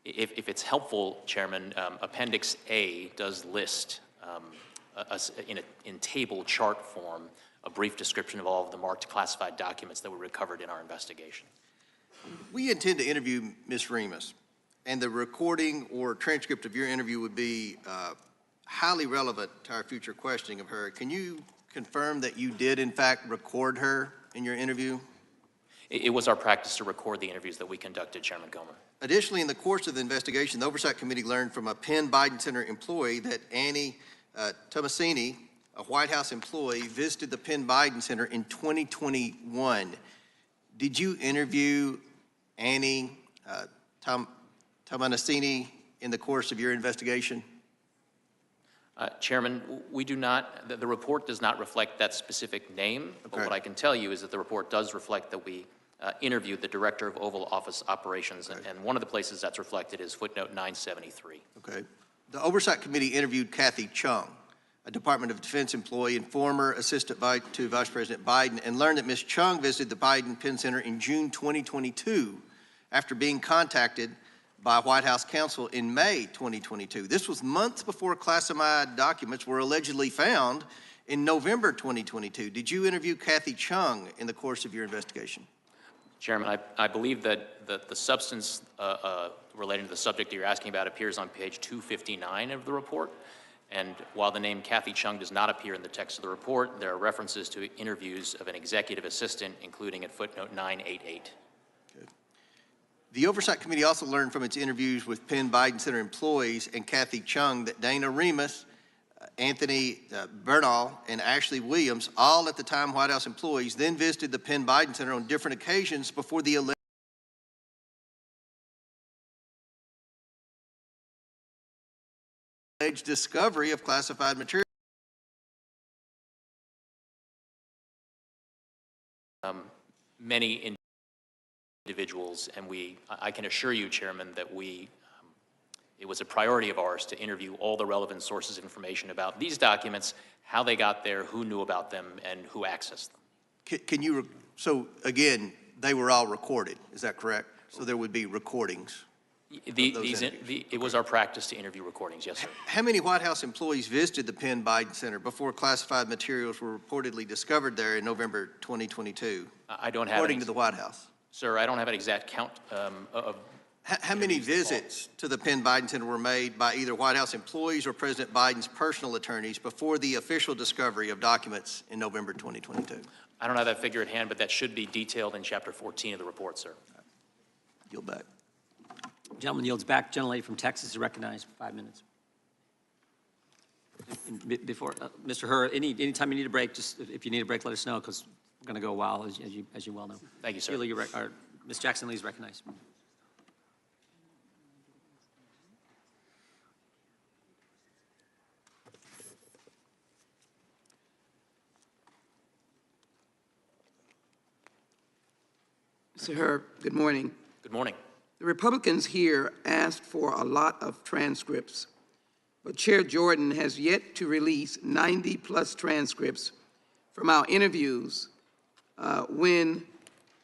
If it's helpful, Chairman, Appendix A does list in table chart form a brief description of all of the marked classified documents that were recovered in our investigation. We intend to interview Ms. Remus, and the recording or transcript of your interview would be highly relevant to our future questioning of her. Can you confirm that you did, in fact, record her in your interview? It was our practice to record the interviews that we conducted, Chairman Comer. Additionally, in the course of the investigation, the Oversight Committee learned from a Penn Biden Center employee that Annie Tomasini, a White House employee, visited the Penn Biden Center in 2021. Did you interview Annie Tomasini in the course of your investigation? Chairman, we do not, the report does not reflect that specific name, but what I can tell you is that the report does reflect that we interviewed the Director of Oval Office Operations, and one of the places that's reflected is footnote 973. Okay. The Oversight Committee interviewed Kathy Chung, a Department of Defense employee and former assistant to Vice President Biden, and learned that Ms. Chung visited the Biden Penn Center in June 2022 after being contacted by White House counsel in May 2022. This was months before classified documents were allegedly found in November 2022. Did you interview Kathy Chung in the course of your investigation? Chairman, I believe that the substance relating to the subject that you're asking about appears on page 259 of the report. And while the name Kathy Chung does not appear in the text of the report, there are references to interviews of an executive assistant, including at footnote 988. Good. The Oversight Committee also learned from its interviews with Penn Biden Center employees and Kathy Chung that Dana Remus, Anthony Bernal, and Ashley Williams, all at the time White House employees, then visited the Penn Biden Center on different occasions before the alleged discovery of classified material. Many individuals, and I can assure you, Chairman, that it was a priority of ours to interview all the relevant sources of information about these documents, how they got there, who knew about them, and who accessed them. So again, they were all recorded, is that correct? So there would be recordings? It was our practice to interview recordings, yes, sir. How many White House employees visited the Penn Biden Center before classified materials were reportedly discovered there in November 2022? I don't have according to the White House. Sir, I don't have an exact count of. How many visits to the Penn Biden Center were made by either White House employees or President Biden's personal attorneys before the official discovery of documents in November 2022? I don't have that figure at hand, but that should be detailed in Chapter 14 of the report, sir. Yield back. Gentleman yields back. Gentlelady from Texas is recognized for 5 minutes. Before, Mr. Hur, anytime you need a break, just if you need a break, let us know, because we're going to go a while, as you well know. Thank you, sir. Ms. Jackson-Lee is recognized. Mr. Hur, good morning. Good morning. The Republicans here asked for a lot of transcripts, but Chair Jordan has yet to release 90-plus transcripts from our interviews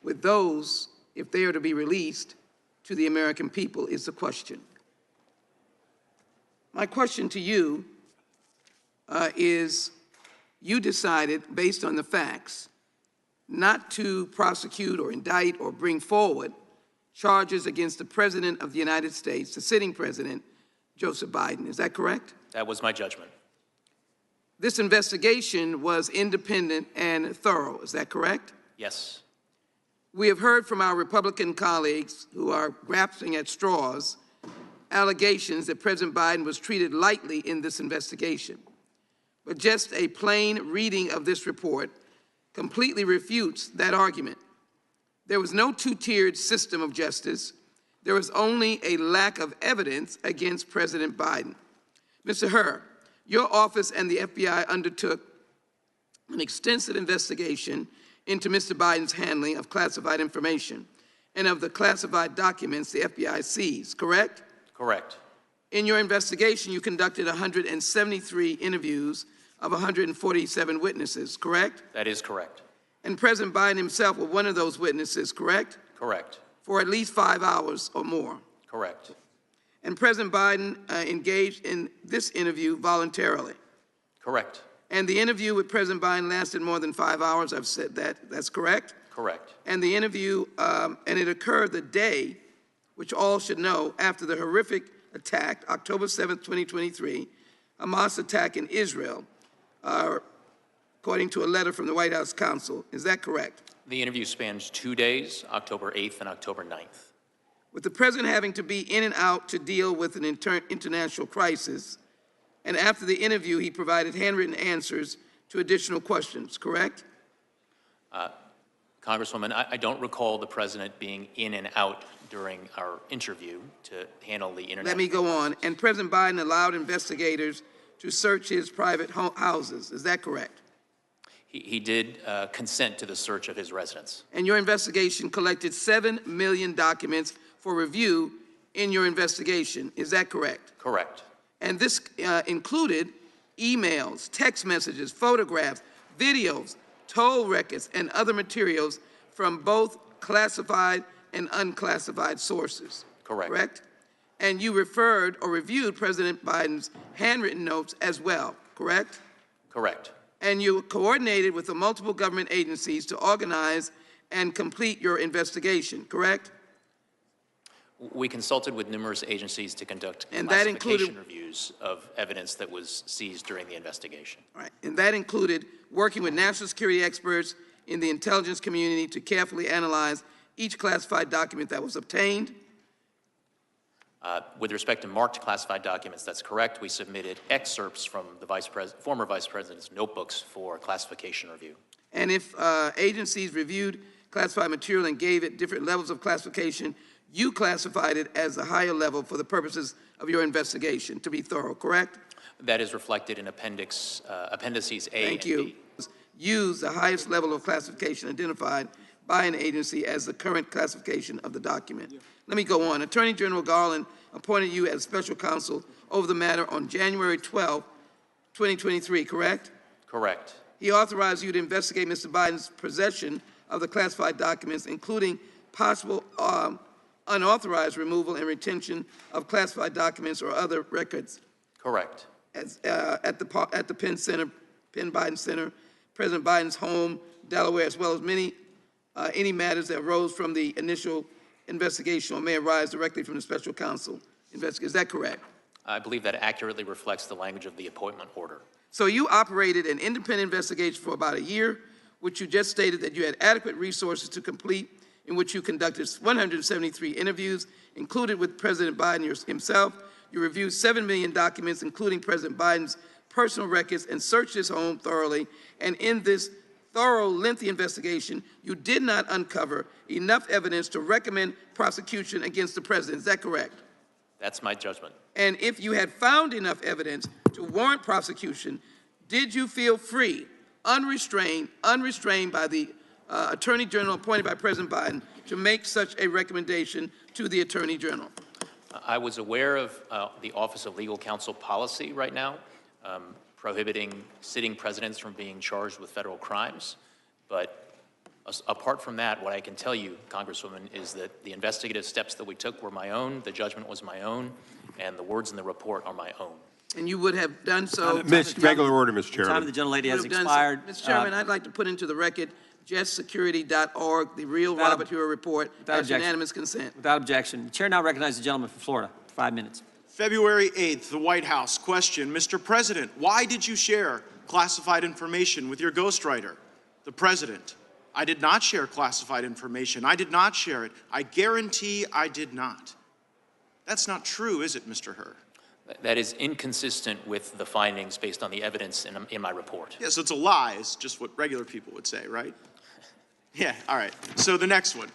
with those, if they are to be released to the American people, is the question. My question to you, is you decided, based on the facts, not to prosecute or indict or bring forward charges against the President of the United States, the sitting President, Joseph Biden. Is that correct? That was my judgment. This investigation was independent and thorough. Is that correct? Yes. We have heard from our Republican colleagues who are grasping at straws allegations that President Biden was treated lightly in this investigation. But just a plain reading of this report completely refutes that argument. There was no two-tiered system of justice. There was only a lack of evidence against President Biden. Mr. Hur, your office and the FBI undertook an extensive investigation into Mr. Biden's handling of classified information and of the classified documents the FBI seized, correct? Correct. In your investigation, you conducted 173 interviews of 147 witnesses, correct? That is correct. And President Biden himself was one of those witnesses, correct? Correct. For at least 5 hours or more. Correct. And President Biden engaged in this interview voluntarily. Correct. And the interview with President Biden lasted more than 5 hours. I've said that. That's correct? Correct. And the interview, and it occurred the day, which all should know, after the horrific attack, October 7th, 2023, Hamas attack in Israel, according to a letter from the White House counsel. Is that correct? The interview spans 2 days, October 8th and October 9th. With the president having to be in and out to deal with an international crisis, and after the interview, he provided handwritten answers to additional questions, correct? Congresswoman, I don't recall the president being in and out during our interview to handle the internet. Let me go on. And President Biden allowed investigators to search his private houses. Is that correct? He did consent to the search of his residence. And your investigation collected 7 million documents for review in your investigation. Is that correct? Correct. And this included emails, text messages, photographs, videos, toll records, and other materials from both classified and unclassified sources. Correct. Correct? And you referred or reviewed President Biden's handwritten notes as well, correct? Correct. And you coordinated with the multiple government agencies to organize and complete your investigation, correct? We consulted with numerous agencies to conduct And that classification included reviews of evidence that was seized during the investigation. All right. And that included working with national security experts in the intelligence community to carefully analyze each classified document that was obtained. With respect to marked classified documents, that's correct. We submitted excerpts from the former Vice President's notebooks for classification review. And if agencies reviewed classified material and gave it different levels of classification, you classified it as a higher level for the purposes of your investigation, to be thorough, correct? That is reflected in appendices A Thank and you. B. Use the highest level of classification identified by an agency as the current classification of the document. Let me go on. Attorney General Garland appointed you as special counsel over the matter on January 12, 2023, correct? Correct. He authorized you to investigate Mr. Biden's possession of the classified documents, including possible unauthorized removal and retention of classified documents or other records. Correct. At the Penn Biden Center, President Biden's home, Delaware, as well as any matters that arose from the initial investigation or may arise directly from the special counsel investigation. Is that correct? I believe that accurately reflects the language of the appointment order. So you operated an independent investigation for about a year, which you just stated that you had adequate resources to complete, in which you conducted 173 interviews, included with President Biden himself. You reviewed 7 million documents, including President Biden's personal records, and searched his home thoroughly. And in this thorough, lengthy investigation, you did not uncover enough evidence to recommend prosecution against the president. Is that correct? That's my judgment. And if you had found enough evidence to warrant prosecution, did you feel free, unrestrained by the Attorney General appointed by President Biden to make such a recommendation to the Attorney General? I was aware of the Office of Legal Counsel policy right now, prohibiting sitting presidents from being charged with federal crimes. But apart from that, what I can tell you, Congresswoman, is that the investigative steps that we took were my own, the judgment was my own, and the words in the report are my own. And you would have done so. Regular order, Mr. The time of Chairman. the gentlelady has Would have done expired. so. Mr. Chairman, I'd like to put into the record justsecurity.org, the real Robert Hur report, without as objection. unanimous consent. Without objection. The chair now recognizes the gentleman from Florida for 5 minutes. February 8th, the White House. Question, Mr. President, why did you share classified information with your ghostwriter? The President, I did not share classified information. I did not share it. I guarantee I did not. That's not true, is it, Mr. Hur? That is inconsistent with the findings based on the evidence in my report. Yeah, so it's a lie, is just what regular people would say, right? Yeah, all right. So the next one.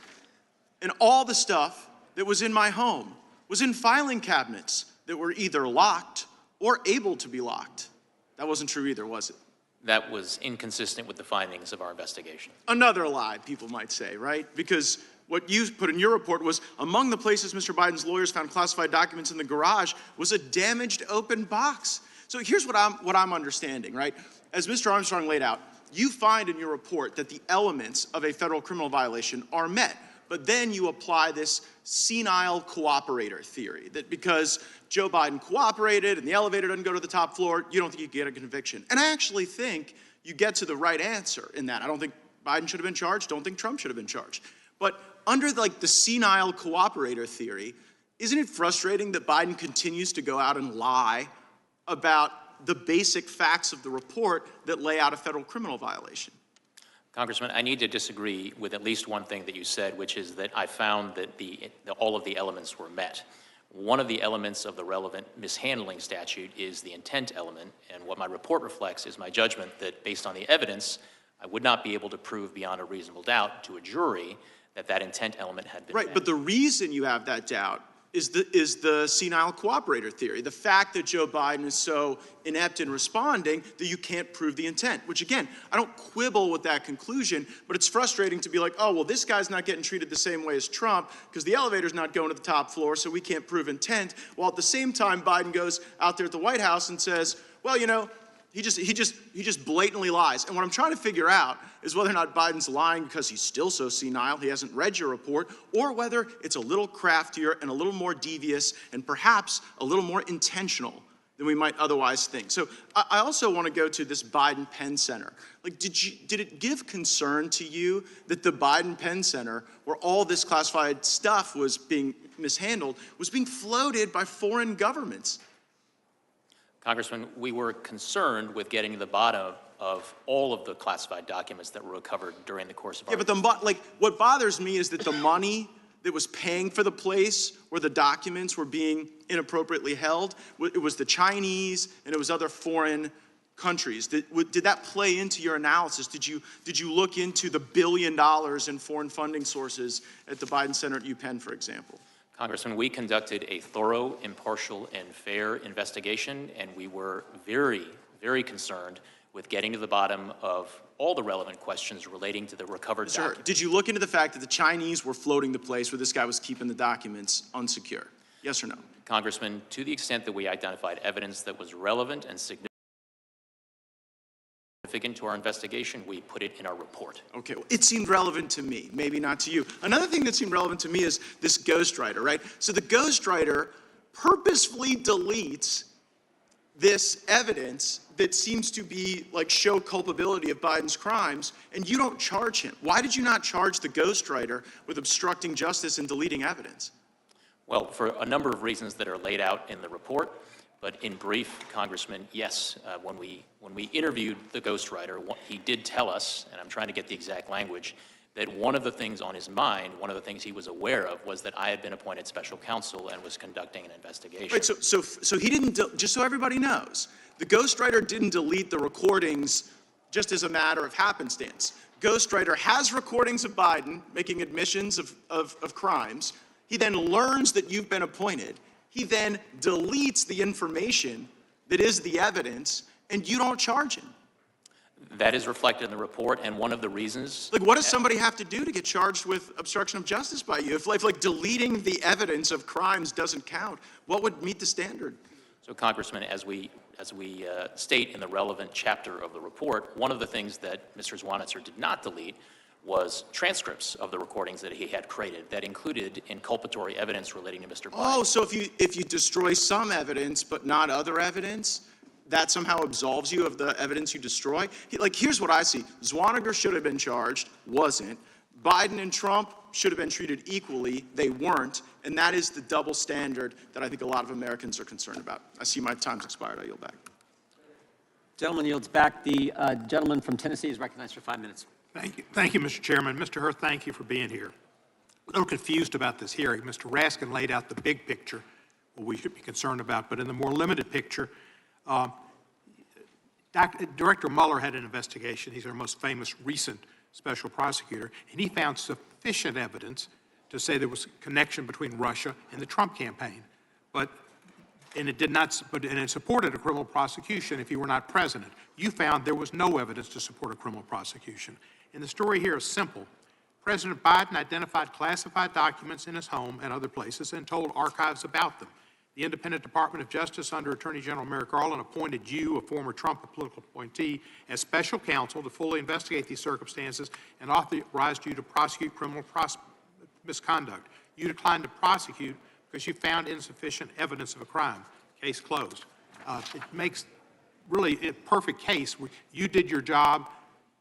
And all the stuff that was in my home was in filing cabinets that were either locked or able to be locked. That wasn't true either, was it? That was inconsistent with the findings of our investigation. Another lie, people might say, right? Because what you put in your report was among the places Mr. Biden's lawyers found classified documents in the garage was a damaged open box. So here's what I'm understanding, right? As Mr. Armstrong laid out, you find in your report that the elements of a federal criminal violation are met, but then you apply this senile cooperator theory, that because Joe Biden cooperated and the elevator doesn't go to the top floor, you don't think you get a conviction. And I actually think you get to the right answer in that. I don't think Biden should have been charged, don't think Trump should have been charged. But under the senile cooperator theory, isn't it frustrating that Biden continues to go out and lie about the basic facts of the report that lay out a federal criminal violation? Congressman, I need to disagree with at least one thing that you said, which is that I found that all of the elements were met. One of the elements of the relevant mishandling statute is the intent element, and what my report reflects is my judgment that based on the evidence, I would not be able to prove beyond a reasonable doubt to a jury that that intent element had been met. Right, but the reason you have that doubt is the senile cooperator theory. The fact that Joe Biden is so inept in responding that you can't prove the intent, which again, I don't quibble with that conclusion, but it's frustrating to be like, oh, well, this guy's not getting treated the same way as Trump because the elevator's not going to the top floor, so we can't prove intent. While at the same time, Biden goes out there at the White House and says, well, you know, he just blatantly lies. And what I'm trying to figure out is whether or not Biden's lying because he's still so senile, he hasn't read your report, or whether it's a little craftier and a little more devious and perhaps a little more intentional than we might otherwise think. So I also want to go to this Biden Penn Center. Like, did it give concern to you that the Biden Penn Center, where all this classified stuff was being mishandled, was being floated by foreign governments? Congressman, we were concerned with getting to the bottom of all of the classified documents that were recovered during the course of our... Yeah, but what bothers me is that the money that was paying for the place where the documents were being inappropriately held, it was the Chinese and it was other foreign countries. Did that play into your analysis? Did you look into the $1 billion in foreign funding sources at the Biden Center at UPenn, for example? Congressman, we conducted a thorough, impartial, and fair investigation, and we were very, very concerned with getting to the bottom of all the relevant questions relating to the recovered documents. Did you look into the fact that the Chinese were floating the place where this guy was keeping the documents unsecure? Yes or no? Congressman, to the extent that we identified evidence that was relevant and significant to our investigation, we put it in our report. Okay, well, it seemed relevant to me, maybe not to you. Another thing that seemed relevant to me is this ghostwriter, right? So the ghostwriter purposefully deletes this evidence that seems to be show culpability of Biden's crimes, and you don't charge him. Why did you not charge the ghostwriter with obstructing justice and deleting evidence? Well, for a number of reasons that are laid out in the report. But in brief, Congressman, yes, when we interviewed the ghostwriter, he did tell us, and I'm trying to get the exact language, that one of the things on his mind, one of the things he was aware of, was that I had been appointed special counsel and was conducting an investigation. Right, so he didn't, just so everybody knows, the ghostwriter didn't delete the recordings just as a matter of happenstance. Ghostwriter has recordings of Biden making admissions of crimes. He then learns that you've been appointed. He then deletes the information that is the evidence, and you don't charge him. That is reflected in the report, and one of the reasons... What does somebody have to do to get charged with obstruction of justice by you? If deleting the evidence of crimes doesn't count, what would meet the standard? So, Congressman, as we state in the relevant chapter of the report, one of the things that Mr. Zwanitzer did not delete was transcripts of the recordings that he had created that included inculpatory evidence relating to Mr. Biden. Oh, so if you destroy some evidence but not other evidence, that somehow absolves you of the evidence you destroy? Here's what I see. Zwaniger should have been charged, wasn't. Biden and Trump should have been treated equally, they weren't, and that is the double standard that I think a lot of Americans are concerned about. I see my time's expired, I yield back. Gentleman yields back. The gentleman from Tennessee is recognized for 5 minutes. Thank you, Mr. Chairman. Mr. Hur, thank you for being here. A little confused about this hearing. Mr. Raskin laid out the big picture, what we should be concerned about, but in the more limited picture, Director Mueller had an investigation. He's our most famous recent special prosecutor, and he found sufficient evidence to say there was a connection between Russia and the Trump campaign. And it supported a criminal prosecution if you were not president. You found there was no evidence to support a criminal prosecution. And the story here is simple. President Biden identified classified documents in his home and other places and told archives about them. The Independent Department of Justice under Attorney General Merrick Garland appointed you, a former Trump political appointee, as special counsel to fully investigate these circumstances and authorized you to prosecute criminal misconduct. You declined to prosecute because you found insufficient evidence of a crime. Case closed. It makes really a perfect case. You did your job,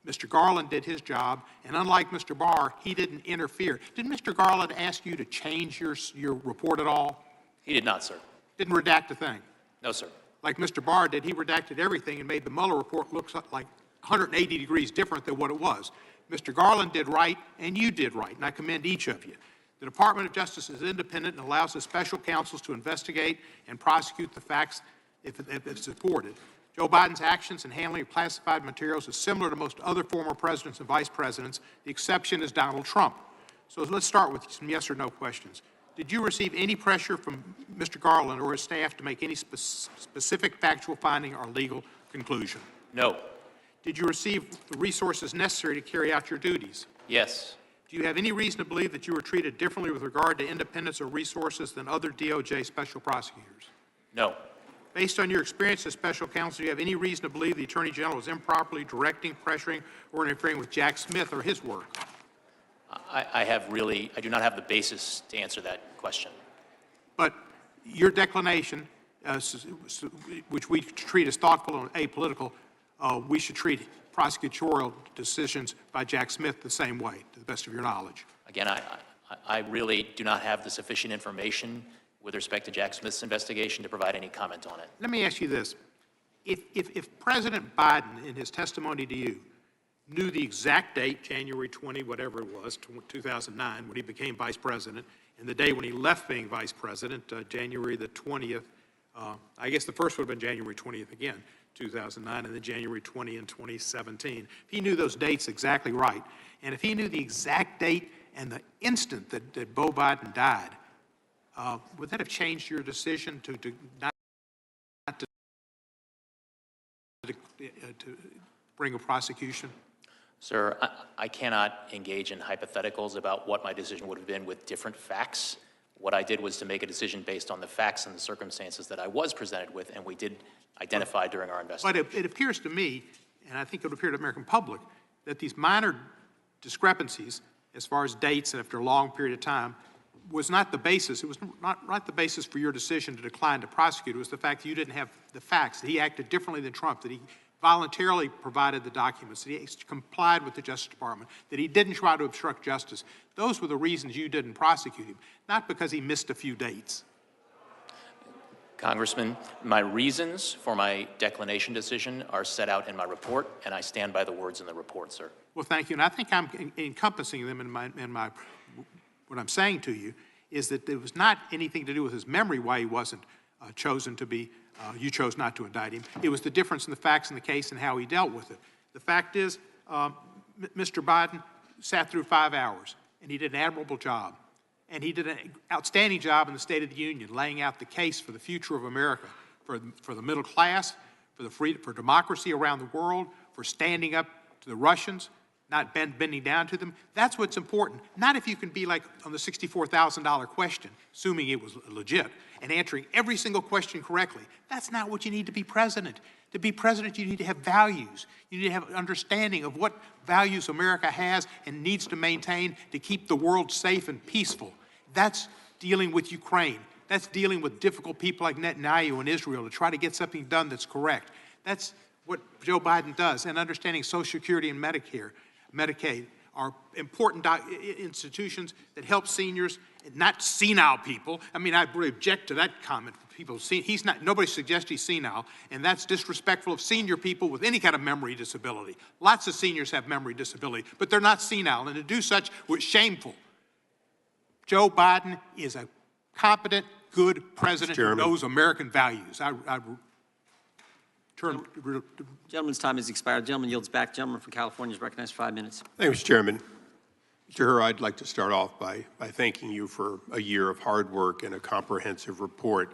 Mr. Garland did his job, and unlike Mr. Barr, he didn't interfere. Did Mr. Garland ask you to change your report at all? He did not, sir. Didn't redact a thing? No, sir. Like Mr. Barr did, he redacted everything and made the Mueller report look like 180 degrees different than what it was. Mr. Garland did right, and you did right, and I commend each of you. The Department of Justice is independent and allows the special counsels to investigate and prosecute the facts if it's supported. Joe Biden's actions in handling of classified materials is similar to most other former presidents and vice presidents. The exception is Donald Trump. So let's start with some yes or no questions. Did you receive any pressure from Mr. Garland or his staff to make any specific factual finding or legal conclusion? No. Did you receive the resources necessary to carry out your duties? Yes. Do you have any reason to believe that you were treated differently with regard to independence or resources than other DOJ special prosecutors? No. Based on your experience as special counsel, do you have any reason to believe the Attorney General was improperly directing, pressuring, or interfering with Jack Smith or his work? I do not have the basis to answer that question. But your declination, which we treat as thoughtful and apolitical, we should treat prosecutorial decisions by Jack Smith the same way, to the best of your knowledge. Again, I really do not have the sufficient information with respect to Jack Smith's investigation to provide any comment on it. Let me ask you this. If President Biden, in his testimony to you, knew the exact date, January 20, whatever it was, 2009, when he became vice president, and the day when he left being vice president, January the 20th, I guess the first would have been January 20th again, 2009, and then January 20 in 2017. If he knew those dates exactly right, and if he knew the exact date and the instant that Beau Biden died, would that have changed your decision to bring a prosecution? Sir, I cannot engage in hypotheticals about what my decision would have been with different facts. What I did was to make a decision based on the facts and the circumstances that I was presented with, and we did identify during our investigation. But it appears to me, and I think it would appear to the American public, that these minor discrepancies, as far as dates and after a long period of time, was not the basis. It was not the basis for your decision to decline to prosecute. It was the fact that you didn't have the facts, that he acted differently than Trump, that he voluntarily provided the documents, that he complied with the Justice Department, that he didn't try to obstruct justice. Those were the reasons you didn't prosecute him, not because he missed a few dates. Congressman, my reasons for my declination decision are set out in my report, and I stand by the words in the report, sir. Well, thank you. And I think I'm encompassing them in my what I'm saying to you is that there was not anything to do with his memory why he wasn't chosen to be, you chose not to indict him. It was the difference in the facts in the case and how he dealt with it. The fact is, Mr. Biden sat through 5 hours, and he did an admirable job. And he did an outstanding job in the State of the Union, laying out the case for the future of America, for the middle class, for democracy around the world, for standing up to the Russians, not bending down to them. That's what's important. Not if you can be like on the $64,000 question, assuming it was legit, and answering every single question correctly. That's not what you need to be president. To be president, you need to have values. You need to have an understanding of what values America has and needs to maintain to keep the world safe and peaceful. That's dealing with Ukraine. That's dealing with difficult people like Netanyahu in Israel to try to get something done that's correct. That's what Joe Biden does. And understanding Social Security and Medicaid are important institutions that help seniors, not senile people. I mean, I really object to that comment. People, nobody suggests he's senile, and that's disrespectful of senior people with any kind of memory disability. Lots of seniors have memory disability, but they're not senile, and to do such was shameful. Joe Biden is a competent, good president who knows American values. Gentleman's time has expired. Gentleman yields back. Gentleman from California is recognized for 5 minutes. Thank you, Mr. Chairman. Mr. Hur, I'd like to start off by thanking you for a year of hard work and a comprehensive report.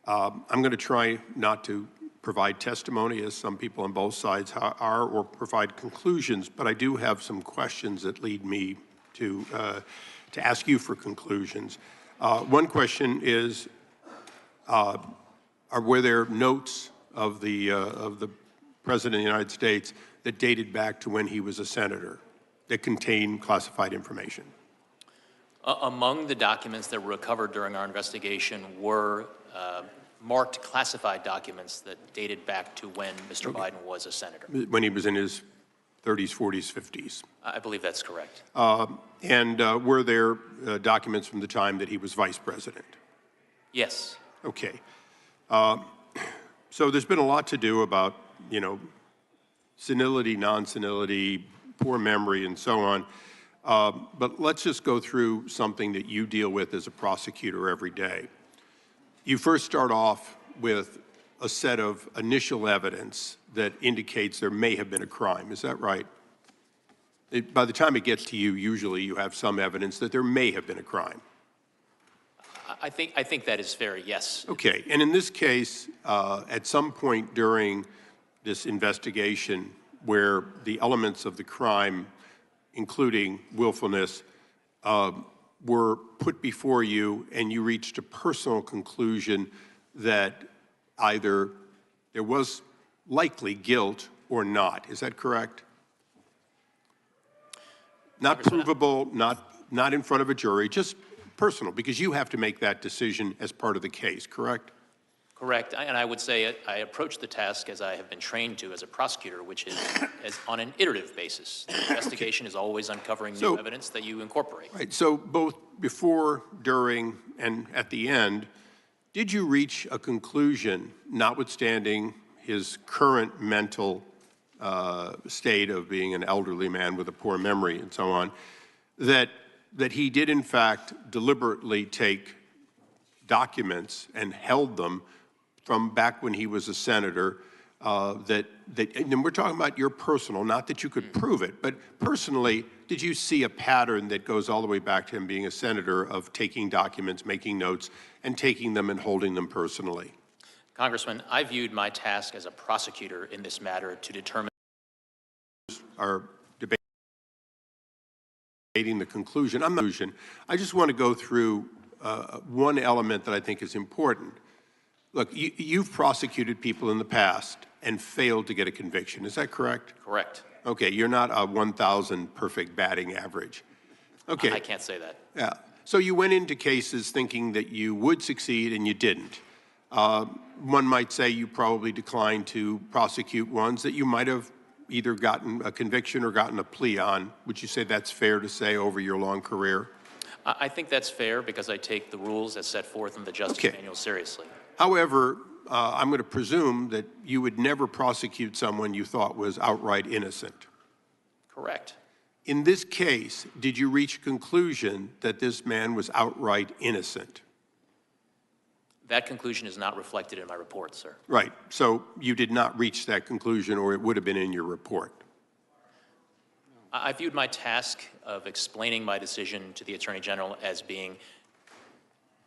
I'm going to try not to provide testimony, as some people on both sides are, or provide conclusions, but I do have some questions that lead me to ask you for conclusions. One question is, were there notes of the President of the United States that dated back to when he was a senator that contained classified information? Among the documents that were recovered during our investigation were marked classified documents that dated back to when Mr. Biden was a senator. When he was in his 30s, 40s, 50s? I believe that's correct. And were there documents from the time that he was vice president? Yes. Okay. So there's been a lot to do about, senility, non-senility, poor memory, and so on. But let's just go through something that you deal with as a prosecutor every day. You first start off with a set of initial evidence that indicates there may have been a crime. Is that right? By the time it gets to you, usually you have some evidence that there may have been a crime. I think that is fair, yes. Okay, and in this case, at some point during this investigation where the elements of the crime, including willfulness, were put before you and you reached a personal conclusion that either there was likely guilt or not. Is that correct? Not provable, not in front of a jury, just personal, because you have to make that decision as part of the case, correct? Correct, and I would say I approach the task as I have been trained to as a prosecutor, which is as on an iterative basis. The investigation is always uncovering new evidence that you incorporate. Right, so both before, during, and at the end, did you reach a conclusion, notwithstanding his current mental state of being an elderly man with a poor memory and so on, that he did in fact deliberately take documents and held them from back when he was a senator, and we're talking about your personal, not that you could prove it, but personally, did you see a pattern that goes all the way back to him being a senator of taking documents, making notes, and taking them and holding them personally? Congressman, I viewed my task as a prosecutor in this matter to determine are debating the conclusion. I just want to go through one element that I think is important. Look, you've prosecuted people in the past and failed to get a conviction. Is that correct? Correct. Okay, you're not a 1,000 perfect batting average. Okay. I can't say that. Yeah. So you went into cases thinking that you would succeed and you didn't. One might say you probably declined to prosecute ones that you might have either gotten a conviction or gotten a plea on. Would you say that's fair to say over your long career? I think that's fair because I take the rules as set forth in the Justice Manual seriously. However, I'm going to presume that you would never prosecute someone you thought was outright innocent. Correct. In this case, did you reach a conclusion that this man was outright innocent? That conclusion is not reflected in my report, sir. Right. So you did not reach that conclusion, or it would have been in your report. I viewed my task of explaining my decision to the Attorney General as being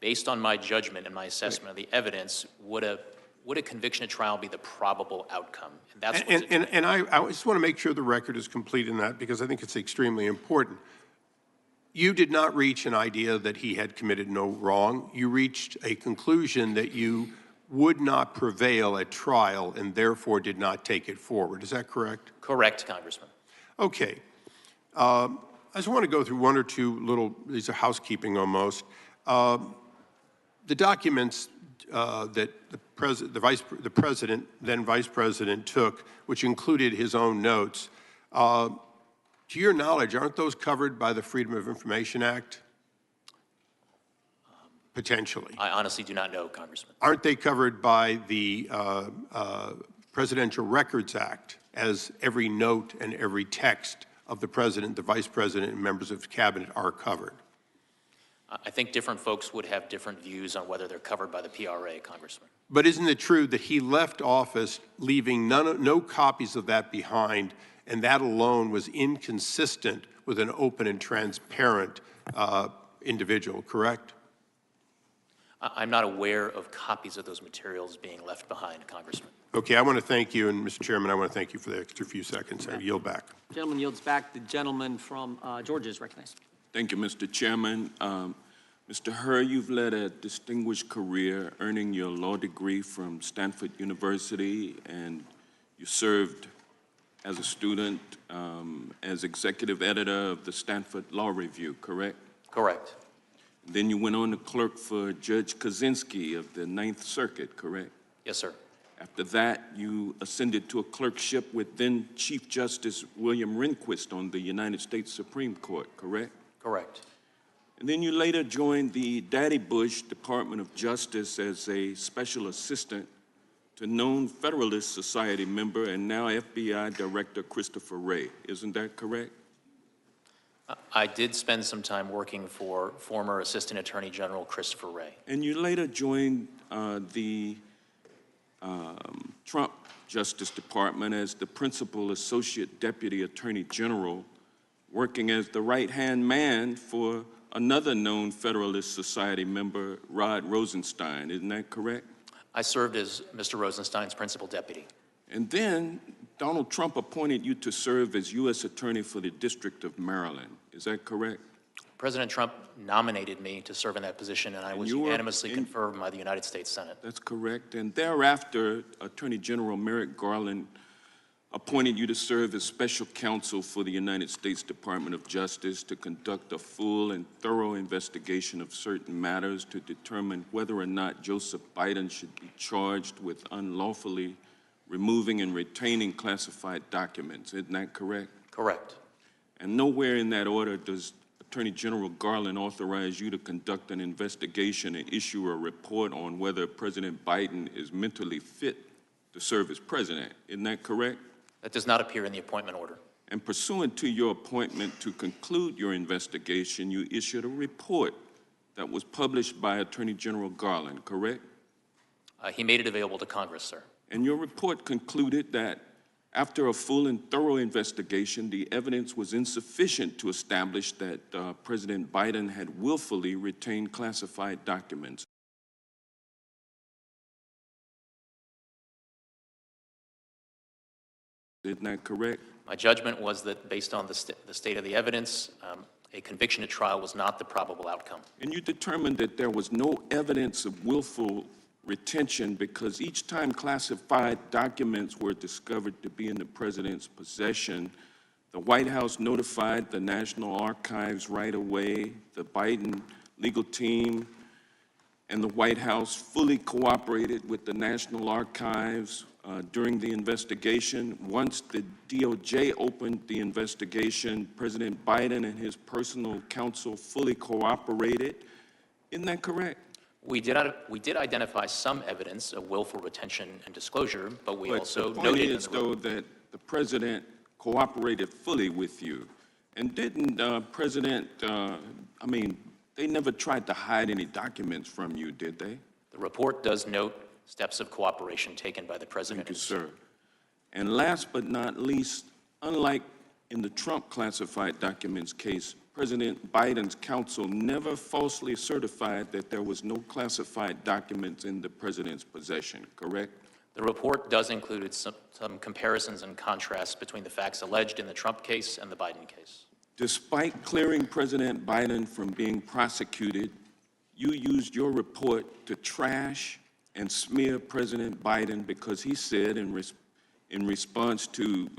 based on my judgment and my assessment of the evidence, would a would a conviction at trial be the probable outcome? And that's what's at stake. And I just want to make sure the record is complete in that, because I think it's extremely important. You did not reach an idea that he had committed no wrong. You reached a conclusion that you would not prevail at trial and therefore did not take it forward. Is that correct? Correct, Congressman. Okay. I just want to go through one or two little, these are housekeeping almost. The documents that the president, then vice president, took, which included his own notes, to your knowledge, aren't those covered by the Freedom of Information Act? Potentially. I honestly do not know, Congressman. Aren't they covered by the Presidential Records Act, as every note and every text of the president, the vice president, and members of the cabinet are covered? I think different folks would have different views on whether they're covered by the PRA, Congressman. But isn't it true that he left office leaving no copies of that behind, and that alone was inconsistent with an open and transparent individual, correct? I'm not aware of copies of those materials being left behind, Congressman. Okay, I want to thank you, and Mr. Chairman, I want to thank you for the extra few seconds. I yield back. Gentleman yields back. The gentleman from Georgia is recognized. Thank you, Mr. Chairman. Mr. Hur, you've led a distinguished career, earning your law degree from Stanford University, and you served as a student as executive editor of the Stanford Law Review, correct? Correct. Then you went on to clerk for Judge Kaczynski of the Ninth Circuit, correct? Yes, sir. After that, you ascended to a clerkship with then Chief Justice William Rehnquist on the United States Supreme Court, correct? Correct. And then you later joined the Daddy Bush Department of Justice as a special assistant to known Federalist Society member and now FBI Director Christopher Wray. Isn't that correct? I did spend some time working for former Assistant Attorney General Christopher Wray. And you later joined the Trump Justice Department as the Principal Associate Deputy Attorney General, working as the right-hand man for another known Federalist Society member, Rod Rosenstein. Isn't that correct? I served as Mr. Rosenstein's principal deputy. And then Donald Trump appointed you to serve as U.S. Attorney for the District of Maryland. Is that correct? President Trump nominated me to serve in that position, and I was unanimously confirmed by the United States Senate. That's correct. And thereafter, Attorney General Merrick Garland appointed you to serve as special counsel for the United States Department of Justice to conduct a full and thorough investigation of certain matters to determine whether or not Joseph Biden should be charged with unlawfully removing and retaining classified documents. Isn't that correct? Correct. And nowhere in that order does Attorney General Garland authorize you to conduct an investigation and issue a report on whether President Biden is mentally fit to serve as president. Isn't that correct? That does not appear in the appointment order. And pursuant to your appointment to conclude your investigation, you issued a report that was published by Attorney General Garland, correct? He made it available to Congress, sir. And your report concluded that after a full and thorough investigation, the evidence was insufficient to establish that President Biden had willfully retained classified documents. Isn't that correct? My judgment was that based on the state of the evidence, a conviction at trial was not the probable outcome. And you determined that there was no evidence of willful retention because each time classified documents were discovered to be in the president's possession, the White House notified the National Archives right away. The Biden legal team and the White House fully cooperated with the National Archives during the investigation. Once the DOJ opened the investigation, President Biden and his personal counsel fully cooperated. Isn't that correct? We did identify some evidence of willful retention and disclosure, but we also the point noted is, though, that the president cooperated fully with you. And didn't they never tried to hide any documents from you, did they? The report does note steps of cooperation taken by the president. Thank you, sir. And last but not least, unlike in the Trump classified documents case, President Biden's counsel never falsely certified that there was no classified documents in the president's possession, correct? The report does include some comparisons and contrasts between the facts alleged in the Trump case and the Biden case. Despite clearing President Biden from being prosecuted, you used your report to trash and smear President Biden because he said in response to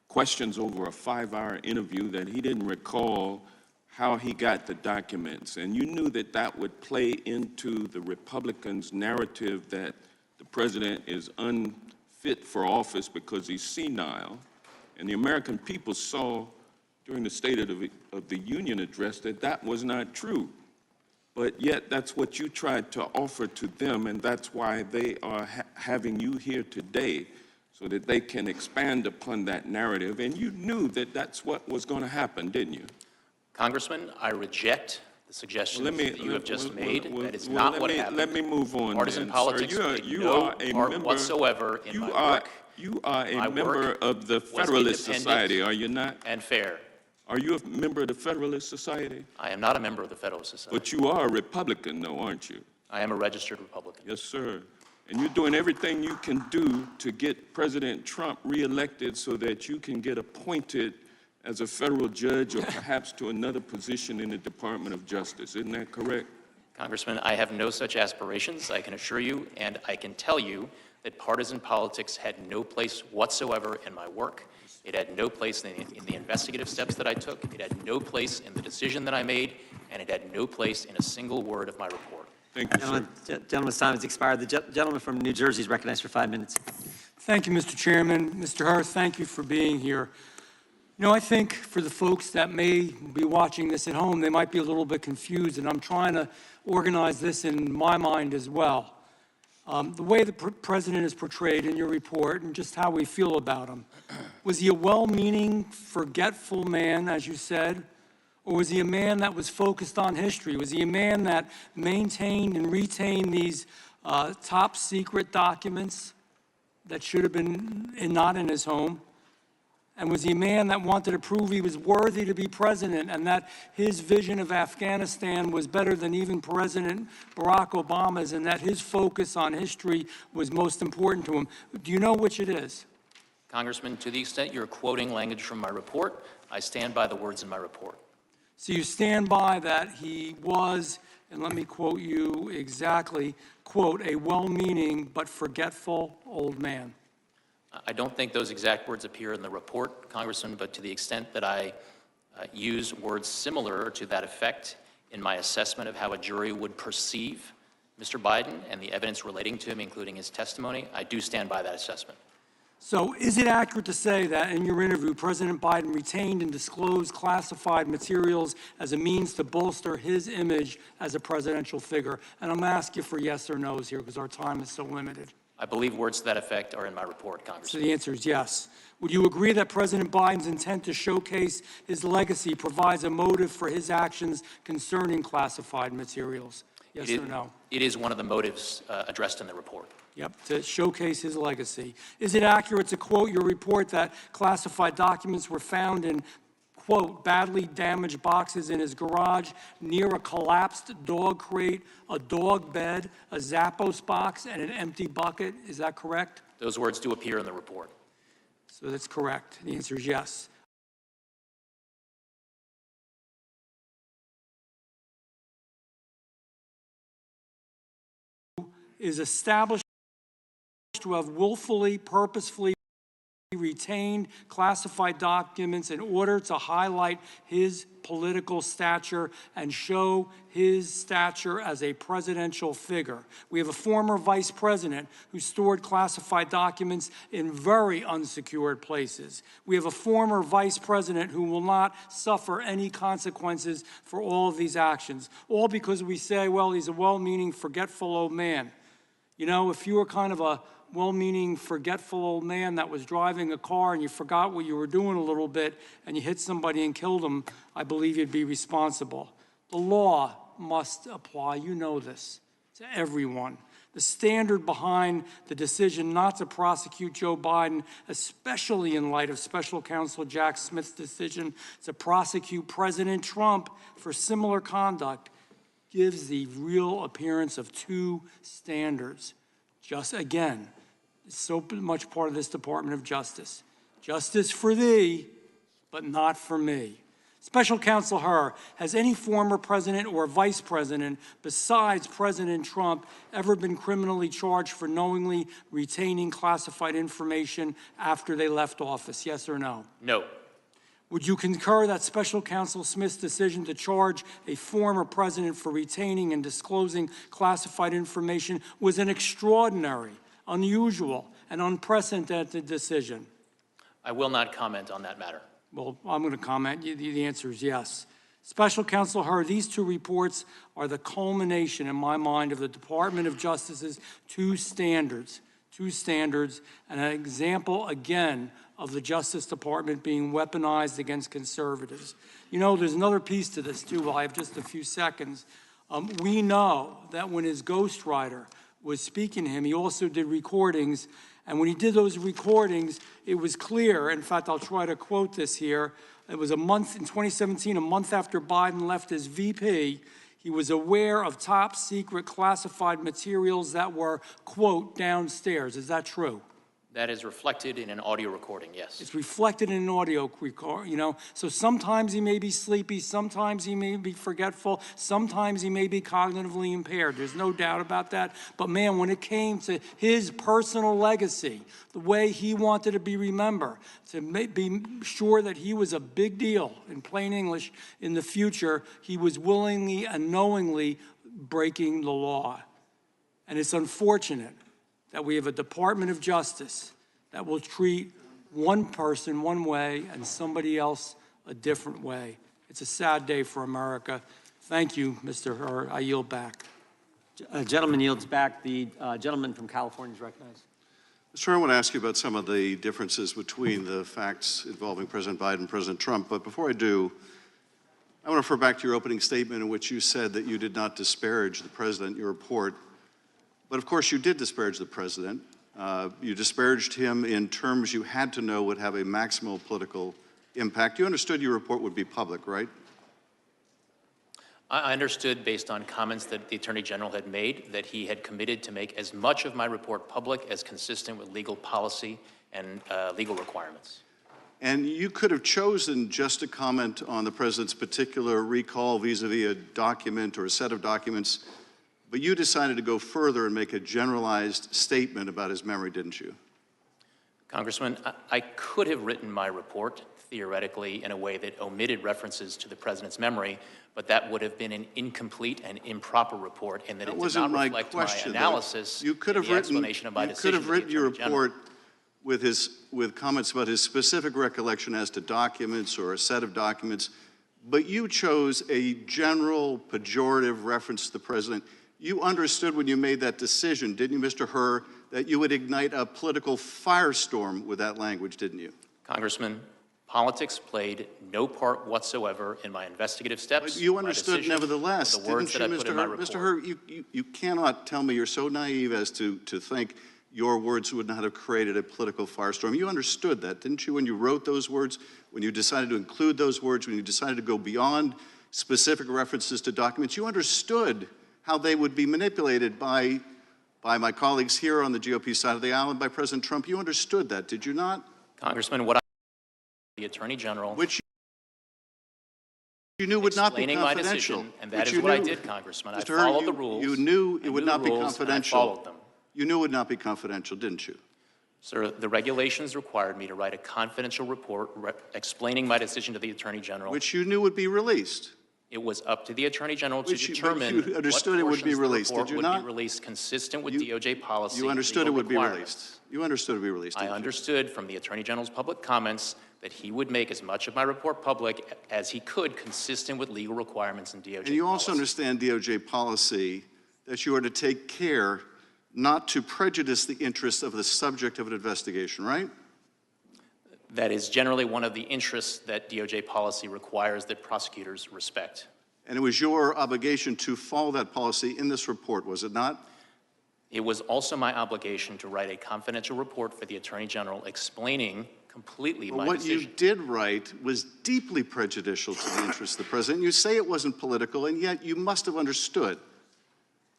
questions over a 5-hour interview that he didn't recall how he got the documents. And you knew that that would play into the Republicans' narrative that the president is unfit for office because he's senile. And the American people saw during the State of the Union address that that was not true. But yet that's what you tried to offer to them, and that's why they are having you here today, so that they can expand upon that narrative. And you knew that that's what was going to happen, didn't you? Congressman, I reject the suggestions that you have just made. That is not what happened. Let me move on. Partisan then, politics sir. played no part whatsoever in my work. You are a member of the Federalist Society, are you not? And fair. Are you a member of the Federalist Society? I am not a member of the Federalist Society. But you are a Republican, though, aren't you? I am a registered Republican. Yes, sir. And you're doing everything you can do to get President Trump reelected so that you can get appointed as a federal judge or perhaps to another position in the Department of Justice. Isn't that correct? Congressman, I have no such aspirations, I can assure you, and I can tell you that partisan politics had no place whatsoever in my work. It had no place in the investigative steps that I took. It had no place in the decision that I made, and it had no place in a single word of my report. Thank you, sir. Gentleman's time has expired. The gentleman from New Jersey is recognized for 5 minutes. Thank you, Mr. Chairman. Mr. Hur, thank you for being here. You know, I think for the folks that may be watching this at home, they might be a little bit confused, and I'm trying to organize this in my mind as well. The way the president is portrayed in your report and just how we feel about him. Was he a well-meaning, forgetful man, as you said? Or was he a man that was focused on history? Was he a man that maintained and retained these top secret documents that should have been not in his home? And was he a man that wanted to prove he was worthy to be president and that his vision of Afghanistan was better than even President Barack Obama's and that his focus on history was most important to him? Do you know which it is? Congressman, to the extent you're quoting language from my report, I stand by the words in my report. So you stand by that he was, and let me quote you exactly, quote, a well-meaning but forgetful old man. I don't think those exact words appear in the report, Congressman, but to the extent that I use words similar to that effect in my assessment of how a jury would perceive Mr. Biden and the evidence relating to him, including his testimony, I do stand by that assessment. So is it accurate to say that in your interview, President Biden retained and disclosed classified materials as a means to bolster his image as a presidential figure? And I'm going to ask you for yes or no's here because our time is so limited. I believe words to that effect are in my report, So Congressman. the answer is yes. Would you agree that President Biden's intent to showcase his legacy provides a motive for his actions concerning classified materials? Yes or no? It is one of the motives addressed in the report. Yep, to showcase his legacy. Is it accurate to quote your report that classified documents were found in, quote, badly damaged boxes in his garage near a collapsed dog crate, a dog bed, a Zappos box, and an empty bucket? Is that correct? Those words do appear in the report. So that's correct. The answer is yes. Is established to have willfully, purposefully retained classified documents in order to highlight his political stature and show his stature as a presidential figure. We have a former vice president who stored classified documents in very unsecured places. We have a former vice president who will not suffer any consequences for all of these actions, all because we say, well, he's a well-meaning, forgetful old man. You know, if you were kind of a well-meaning, forgetful old man that was driving a car and you forgot what you were doing a little bit and you hit somebody and killed them, I believe you'd be responsible. The law must apply, you know this, to everyone. The standard behind the decision not to prosecute Joe Biden, especially in light of Special Counsel Jack Smith's decision to prosecute President Trump for similar conduct, gives the real appearance of two standards. Just again, so much part of this Department of Justice. Justice for thee, but not for me. Special Counsel Hur, has any former president or vice president besides President Trump ever been criminally charged for knowingly retaining classified information after they left office? Yes or no? No. Would you concur that Special Counsel Smith's decision to charge a former president for retaining and disclosing classified information was an extraordinary, unusual, and unprecedented decision? I will not comment on that matter. Well, I'm going to comment. The answer is yes. Special Counsel Hur, these two reports are the culmination, in my mind, of the Department of Justice's two standards, and an example, again, of the Justice Department being weaponized against conservatives. You know, there's another piece to this, too. While I have just a few seconds. We know that when his ghostwriter was speaking to him, he also did recordings. And when he did those recordings, it was clear. In fact, I'll try to quote this here. It was a month in 2017, a month after Biden left as VP. He was aware of top secret classified materials that were, quote, downstairs. Is that true? That is reflected in an audio recording, yes. It's reflected in an audio recording, you know. So sometimes he may be sleepy, sometimes he may be forgetful, sometimes he may be cognitively impaired. There's no doubt about that. But man, when it came to his personal legacy, the way he wanted to be remembered, to be sure that he was a big deal, in plain English, in the future, he was willingly and knowingly breaking the law. And it's unfortunate that we have a Department of Justice that will treat one person one way and somebody else a different way. It's a sad day for America. Thank you, Mr. Hur. I yield back. Gentleman yields back. The gentleman from California is recognized. Mr. Hur, I want to ask you about some of the differences between the facts involving President Biden and President Trump. But before I do, I want to refer back to your opening statement in which you said that you did not disparage the president in your report. But of course, you did disparage the president. You disparaged him in terms you had to know would have a maximal political impact. You understood your report would be public, right? I understood, based on comments that the Attorney General had made, that he had committed to make as much of my report public as consistent with legal policy and legal requirements. And you could have chosen just to comment on the president's particular recall vis-a-vis a document or a set of documents, but you decided to go further and make a generalized statement about his memory, didn't you? Congressman, I could have written my report, theoretically, in a way that omitted references to the president's memory, but that would have been an incomplete and improper report, and that it did not reflect my analysis you could have and the explanation of my decision. You could have written your report with comments about his specific recollection as to documents or a set of documents, but you chose a general pejorative reference to the president. You understood when you made that decision, didn't you, Mr. Hur, that you would ignite a political firestorm with that language, didn't you? Congressman, politics played no part whatsoever in my investigative steps. But you understood nevertheless, the words didn't you, that I put in my report. Mr. Hur, you cannot tell me you're so naive as to think your words would not have created a political firestorm. You understood that, didn't you, when you wrote those words, when you decided to include those words, when you decided to go beyond specific references to documents? You understood how they would be manipulated by my colleagues here on the GOP side of the aisle and by President Trump. You understood that, did you not? Congressman, what the Attorney General, which you knew would not be explaining confidential. my decision, and that is what I did, Congressman. I followed the rules. You knew it would not be confidential. I followed them. You knew it would not be confidential, didn't you? Sir, the regulations required me to write a confidential report explaining my decision to the Attorney General. Which you knew would be released. It was up to the Attorney General to determine you understood it would be released, did you not? Would be released consistent with DOJ policy. You understood it would be released. You understood it would be released. I understood from the Attorney General's public comments that he would make as much of my report public as he could, consistent with legal requirements and DOJ policy. And you also understand DOJ policy that you are to take care not to prejudice the interests of the subject of an investigation, right? That is generally one of the interests that DOJ policy requires that prosecutors respect. And it was your obligation to follow that policy in this report, was it not? It was also my obligation to write a confidential report for the Attorney General explaining completely my What decision. you did write was deeply prejudicial to the interests of the president. You say it wasn't political, and yet you must have understood.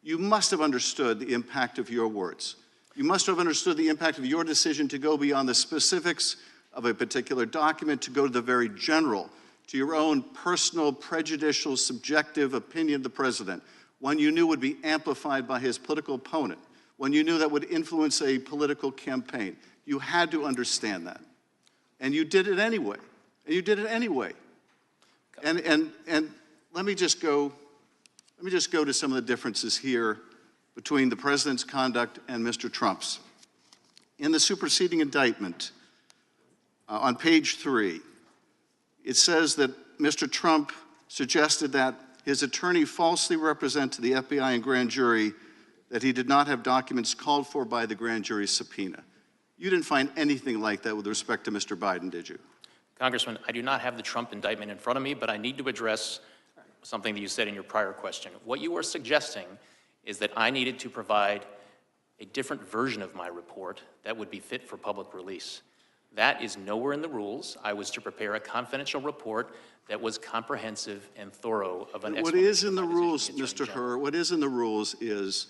You must have understood the impact of your words. You must have understood the impact of your decision to go beyond the specifics of a particular document, to go to the very general, to your own personal, prejudicial, subjective opinion of the president, one you knew would be amplified by his political opponent, one you knew that would influence a political campaign. You had to understand that. And you did it anyway. And you did it anyway. And let me just go to some of the differences here between the president's conduct and Mr. Trump's. In the superseding indictment, on page 3, it says that Mr. Trump suggested that his attorney falsely represent to the FBI and grand jury that he did not have documents called for by the grand jury subpoena. You didn't find anything like that with respect to Mr. Biden, did you? Congressman, I do not have the Trump indictment in front of me, but I need to address something that you said in your prior question. What you are suggesting is that I needed to provide a different version of my report that would be fit for public release. That is nowhere in the rules. I was to prepare a confidential report that was comprehensive and thorough of an explanation. What is in the rules, Mr. Hur, what is in the rules is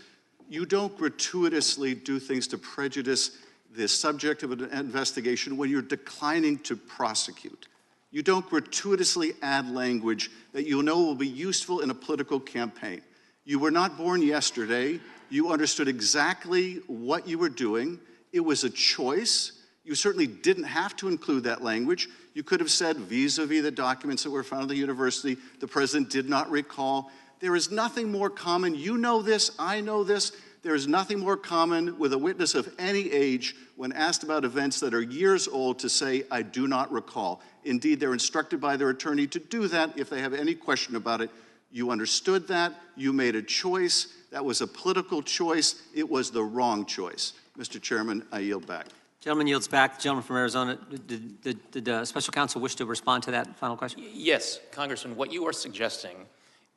you don't gratuitously do things to prejudice the subject of an investigation when you're declining to prosecute. You don't gratuitously add language that you know will be useful in a political campaign. You were not born yesterday. You understood exactly what you were doing. It was a choice. You certainly didn't have to include that language. You could have said vis-a-vis the documents that were found at the university, the president did not recall. There is nothing more common. You know this, I know this. There is nothing more common with a witness of any age when asked about events that are years old to say, I do not recall. Indeed, they're instructed by their attorney to do that if they have any question about it. You understood that. You made a choice. That was a political choice. It was the wrong choice. Mr. Chairman, I yield back. Gentleman yields back. The gentleman from Arizona. Did special counsel wish to respond to that final question? Yes, Congressman, what you are suggesting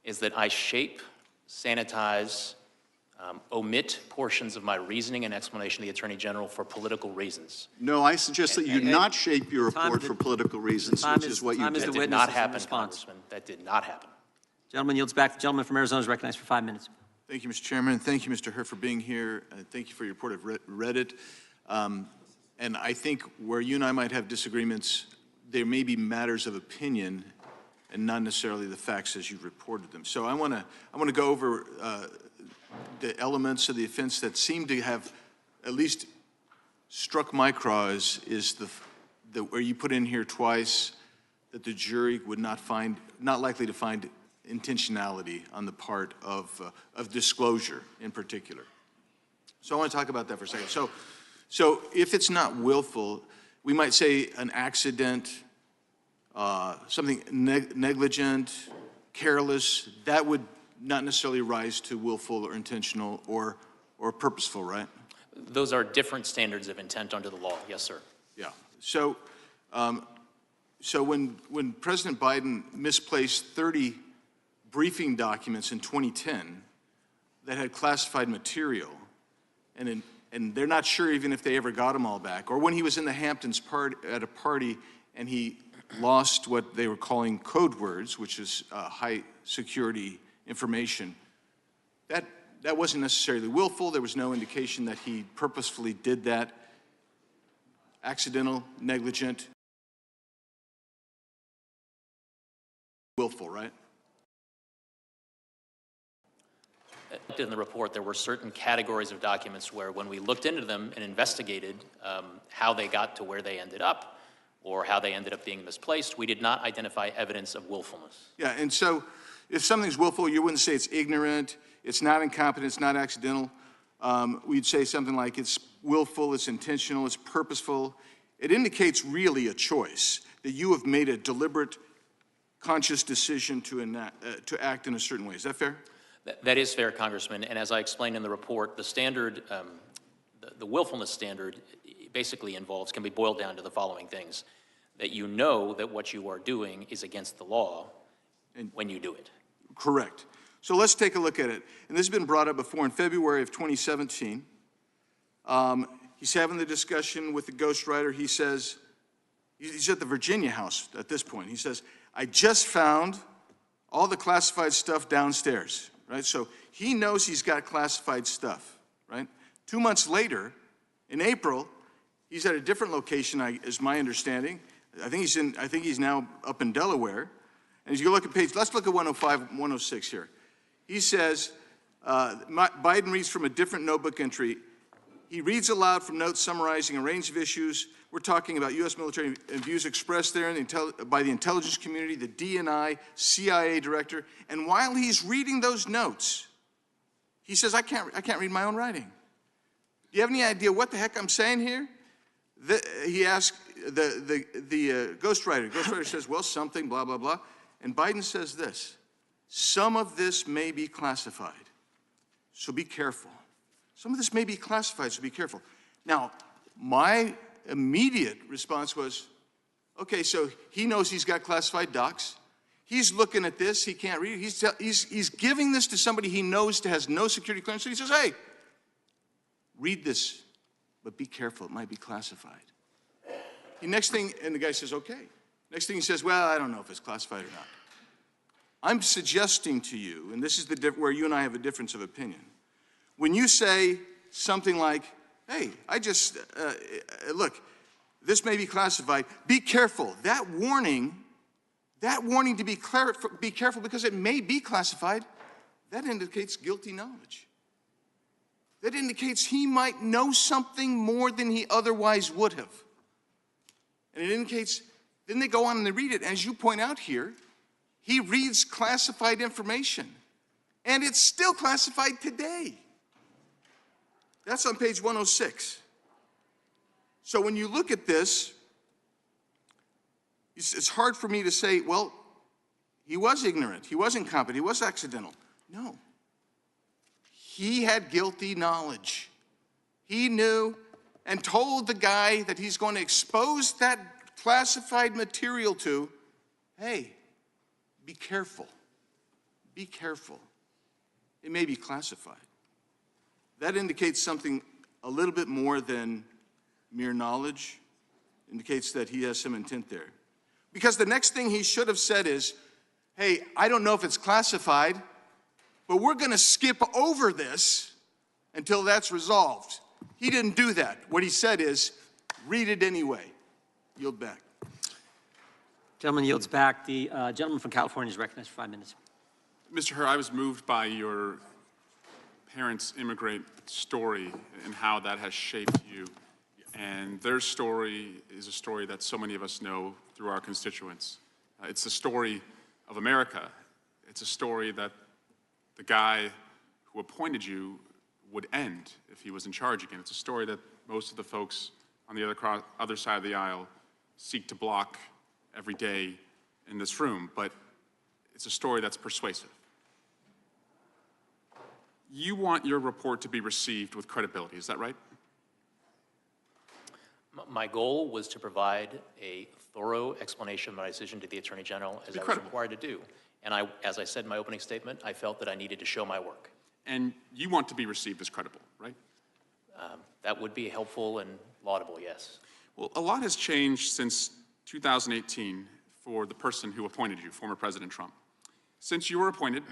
is that I shape, sanitize, omit portions of my reasoning and explanation to the Attorney General for political reasons. No, I suggest that you not shape your report for political reasons, which is what you did. That did not happen, Congressman. That did not happen. Gentleman yields back. The gentleman from Arizona is recognized for 5 minutes. Thank you, Mr. Chairman. Thank you, Mr. Hur, for being here. And thank you for your report. I've read it. And I think where you and I might have disagreements, there may be matters of opinion and not necessarily the facts as you reported them. So I want to go over the elements of the offense that seem to have at least struck my craw is the where you put in here twice that the jury would not likely to find intentionality on the part of disclosure in particular. So I want to talk about that for a second. So if it's not willful, we might say an accident, something negligent, careless, that would not necessarily rise to willful or intentional or purposeful, right? Those are different standards of intent under the law. Yes, sir. Yeah. So when President Biden misplaced 30 briefing documents in 2010 that had classified material, and they're not sure even if they ever got them all back, or when he was in the Hamptons at a party and he lost what they were calling code words, which is high security information, that wasn't necessarily willful. There was no indication that he purposefully did that. Accidental, negligent, willful, right? In the report, there were certain categories of documents where when we looked into them and investigated how they got to where they ended up or how they ended up being misplaced, we did not identify evidence of willfulness. Yeah, and so if something's willful, you wouldn't say it's ignorant, it's not incompetent, it's not accidental. We'd say something like it's willful, it's intentional, it's purposeful. It indicates really a choice, that you have made a deliberate, conscious decision to act in a certain way. Is that fair? That is fair, Congressman, and as I explained in the report, the standard, the willfulness standard basically can be boiled down to the following things: that you know that what you are doing is against the law when you do it. Correct. So let's take a look at it. And this has been brought up before in February of 2017. He's having the discussion with the ghostwriter. He says, he's at the Virginia house at this point. He says, I just found all the classified stuff downstairs, right? So he knows he's got classified stuff, right? 2 months later, in April, he's at a different location, is my understanding. I think he's now up in Delaware. And as you look at let's look at 105, 106 here. He says, Biden reads from a different notebook entry. He reads aloud from notes summarizing a range of issues. We're talking about U.S. military views expressed there by the intelligence community, the DNI, CIA director. And while he's reading those notes, he says, I can't read my own writing. Do you have any idea what the heck I'm saying here? He asked the ghostwriter. The ghostwriter says, well, something, blah, blah, blah. And Biden says this, some of this may be classified, so be careful. Some of this may be classified, so be careful. Now, my immediate response was, okay, so he knows he's got classified docs. He's looking at this, he can't read it. He's giving this to somebody he knows has no security clearance. So he says, hey, read this, but be careful, it might be classified. The next thing, and the guy says, okay. Next thing he says, well, I don't know if it's classified or not. I'm suggesting to you, and this is where you and I have a difference of opinion. When you say something like, hey, look, this may be classified, be careful. That warning to be careful because it may be classified, that indicates guilty knowledge. That indicates he might know something more than he otherwise would have. And it indicates, then they go on and they read it. As you point out here, he reads classified information. And it's still classified today. That's on page 106. So when you look at this, it's hard for me to say, well, he was ignorant, he was incompetent, he was accidental. No. He had guilty knowledge. He knew and told the guy that he's going to expose that classified material to, hey, be careful. Be careful. It may be classified. That indicates something a little bit more than mere knowledge. Indicates that he has some intent there. Because the next thing he should have said is, hey, I don't know if it's classified, but we're going to skip over this until that's resolved. He didn't do that. What he said is, read it anyway. Yield back. Gentleman yields back. The gentleman from California is recognized for 5 minutes. Mr. Hur, I was moved by your parents' immigrant story and how that has shaped you. And their story is a story that so many of us know through our constituents. It's the story of America. It's a story that the guy who appointed you would end if he was in charge again. It's a story that most of the folks on the other side of the aisle seek to block every day in this room, but it's a story that's persuasive. You want your report to be received with credibility, is that right? My goal was to provide a thorough explanation of my decision to the Attorney General as I was required to do. And as I said in my opening statement, I felt that I needed to show my work. And you want to be received as credible, right? That would be helpful and laudable, yes. Well, a lot has changed since 2018 for the person who appointed you, former President Trump. Since you were appointed,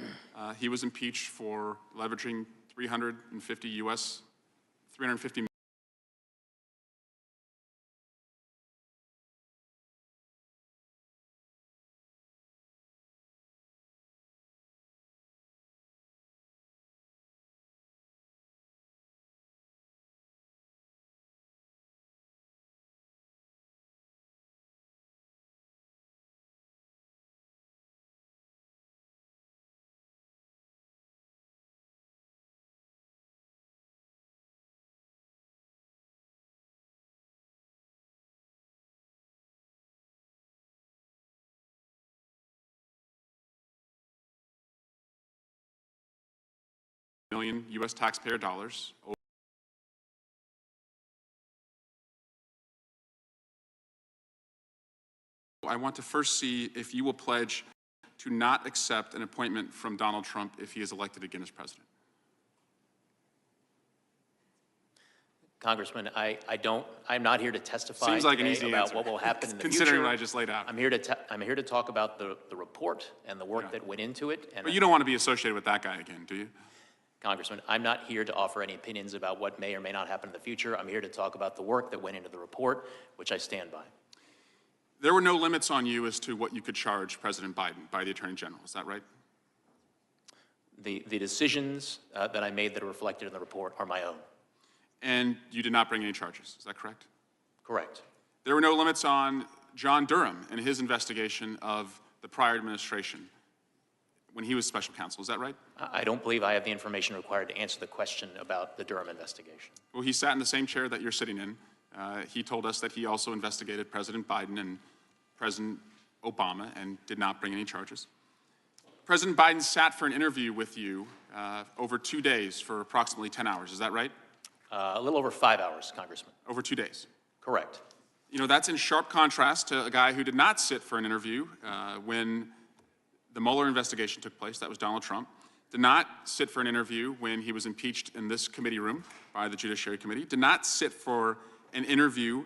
he was impeached for leveraging $350 million U.S. taxpayer dollars. I want to first see if you will pledge to not accept an appointment from Donald Trump if he is elected again as president? Congressman, I'm not here to testify Seems like an today easy about answer, what will happen in the considering future. what I just laid out. I'm here to talk about the report and the work that went into it. And But you don't want to be associated with that guy again, do you? Congressman, I'm not here to offer any opinions about what may or may not happen in the future. I'm here to talk about the work that went into the report, which I stand by. There were no limits on you as to what you could charge President Biden by the Attorney General, is that right? The decisions that I made that are reflected in the report are my own. And you did not bring any charges, is that correct? Correct. There were no limits on John Durham and his investigation of the prior administration when he was special counsel, is that right? I don't believe I have the information required to answer the question about the Durham investigation. Well, he sat in the same chair that you're sitting in. He told us that he also investigated President Biden and President Obama and did not bring any charges. President Biden sat for an interview with you over 2 days for approximately 10 hours, is that right? A little over 5 hours, Congressman. Over 2 days. Correct. You know, that's in sharp contrast to a guy who did not sit for an interview when the Mueller investigation took place, that was Donald Trump, did not sit for an interview when he was impeached in this committee room by the Judiciary Committee, did not sit for an interview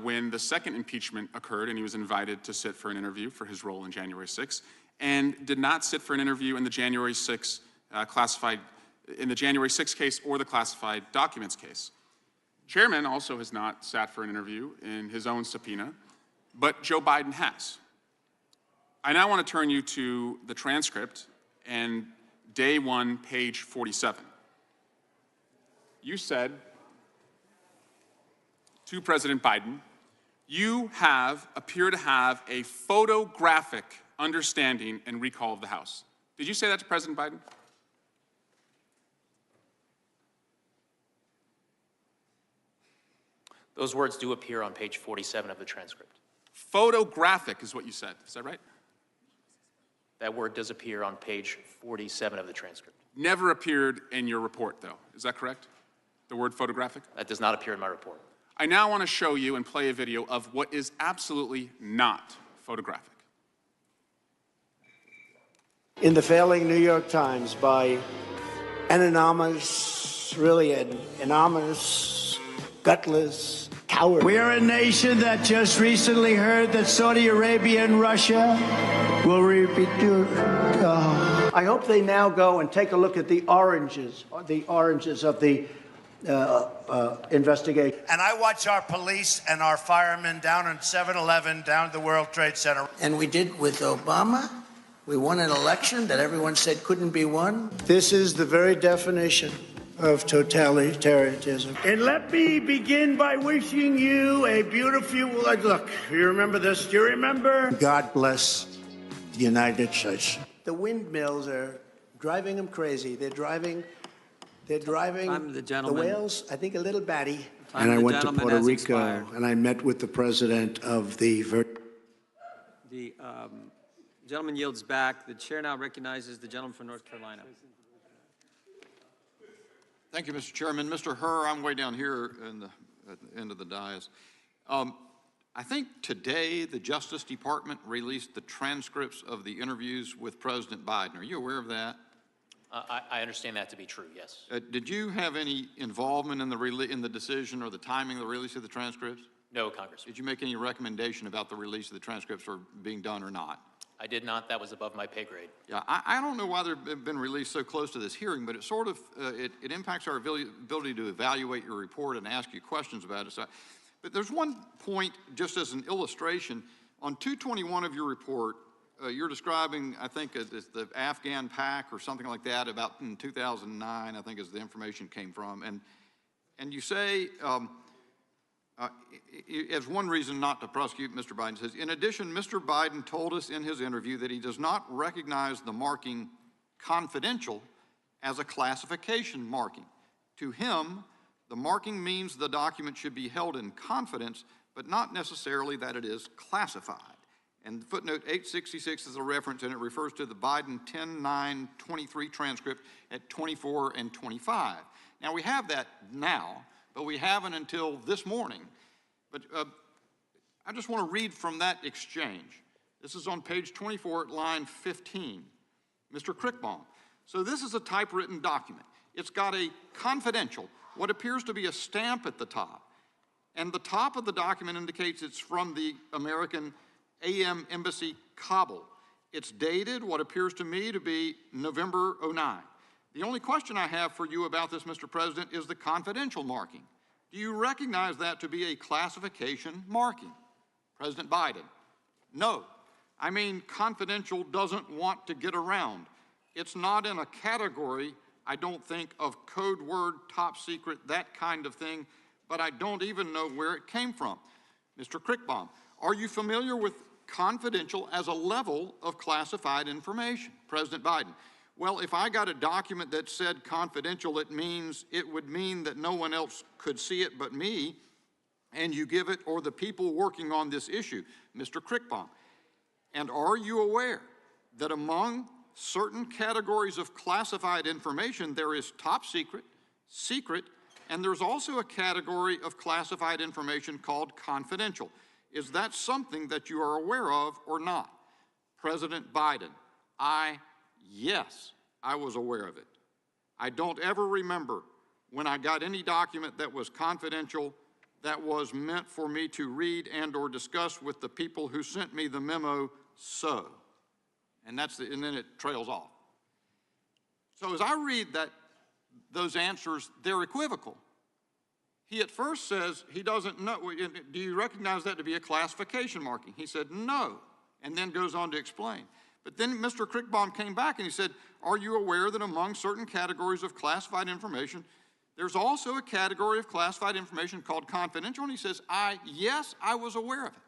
when the second impeachment occurred and he was invited to sit for an interview for his role in January 6th, and did not sit for an interview in the January 6th January 6th case or the classified documents case. Chairman also has not sat for an interview in his own subpoena, but Joe Biden has. I now want to turn you to the transcript and day 1, page 47. You said to President Biden, you appear to have a photographic understanding and recall of the House. Did you say that to President Biden? Those words do appear on page 47 of the transcript. Photographic is what you said, is that right? That word does appear on page 47 of the transcript. Never appeared in your report, though. Is that correct? The word photographic? That does not appear in my report. I now want to show you and play a video of what is absolutely not photographic. In the failing New York Times by an anonymous, gutless coward. We are a nation that just recently heard that Saudi Arabia and Russia will repeat. I hope they now go and take a look at the oranges of the investigation. And I watch our police and our firemen down on 7-Eleven, down at the World Trade Center. And we did with Obama. We won an election that everyone said couldn't be won. This is the very definition of totalitarianism. And let me begin by wishing you a beautiful, look, you remember this? Do you remember? God bless the United States. The windmills are driving them crazy. They're driving the whales, I think, a little batty. And I went to Puerto Rico, and I met with the president of the Gentleman yields back. The chair now recognizes the gentleman from North Carolina. Thank you, Mr. Chairman. Mr. Hur, I'm way down here at the end of the dais. I think today the Justice Department released the transcripts of the interviews with President Biden. Are you aware of that? I understand that to be true, yes. Did you have any involvement in the decision or the timing of the release of the transcripts? No, Congressman. Did you make any recommendation about the release of the transcripts or being done or not? I did not. That was above my pay grade. Yeah, I don't know why they've been released so close to this hearing, but it sort of, it impacts our ability to evaluate your report and ask you questions about it. So, but there's one point, just as an illustration, on 221 of your report, you're describing, I think, it's the Afghan pack or something like that, about in 2009, I think is the information came from. And you say, as one reason not to prosecute Mr. Biden, says, in addition, Mr. Biden told us in his interview that he does not recognize the marking confidential as a classification marking. To him, the marking means the document should be held in confidence, but not necessarily that it is classified. And footnote 866 is a reference, and it refers to the Biden 10-9-23 transcript at 24 and 25. Now, we have that now, but we haven't until this morning. But I just want to read from that exchange. This is on page 24, line 15. Mr. Crickbaum. So this is a typewritten document. It's got a confidential, what appears to be a stamp at the top. And the top of the document indicates it's from the American AM Embassy, Kabul. It's dated what appears to me to be November '09. The only question I have for you about this, Mr. President, is the confidential marking. Do you recognize that to be a classification marking? President Biden, no. I mean, confidential doesn't want to get around. It's not in a category, I don't think, of code word, top secret, that kind of thing, but I don't even know where it came from. Mr. Crickbaum, are you familiar with confidential as a level of classified information? President Biden, well, if I got a document that said confidential, it would mean that no one else could see it but me, and you give it, or the people working on this issue. Mr. Crickbaum, and are you aware that among certain categories of classified information, there is top secret, secret, and there's also a category of classified information called confidential? Is that something that you are aware of or not? President Biden, yes, I was aware of it. I don't ever remember when I got any document that was confidential that was meant for me to read and or discuss with the people who sent me the memo, so. And then it trails off. So as I read those answers, they're equivocal. He at first says he doesn't know. Do you recognize that to be a classification marking? He said no, and then goes on to explain. But then Mr. Crickbaum came back and he said, are you aware that among certain categories of classified information, there's also a category of classified information called confidential? And he says, yes, I was aware of it.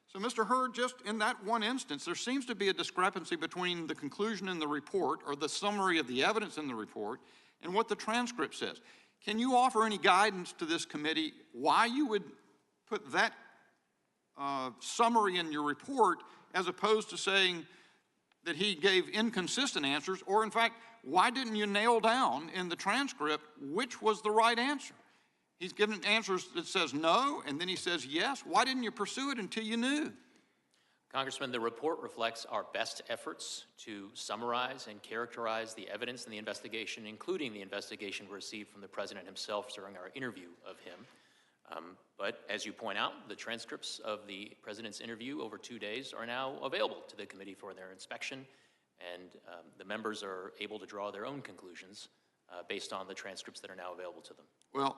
So Mr. Hur, just in that one instance, there seems to be a discrepancy between the conclusion in the report or the summary of the evidence in the report and what the transcript says. Can you offer any guidance to this committee why you would put that summary in your report as opposed to saying that he gave inconsistent answers, or in fact, why didn't you nail down in the transcript which was the right answer? He's given answers that says no, and then he says yes. Why didn't you pursue it until you knew? Congressman, the report reflects our best efforts to summarize and characterize the evidence in the investigation, including the investigation we received from the president himself during our interview of him. But as you point out, the transcripts of the president's interview over 2 days are now available to the committee for their inspection, and the members are able to draw their own conclusions based on the transcripts that are now available to them. Well,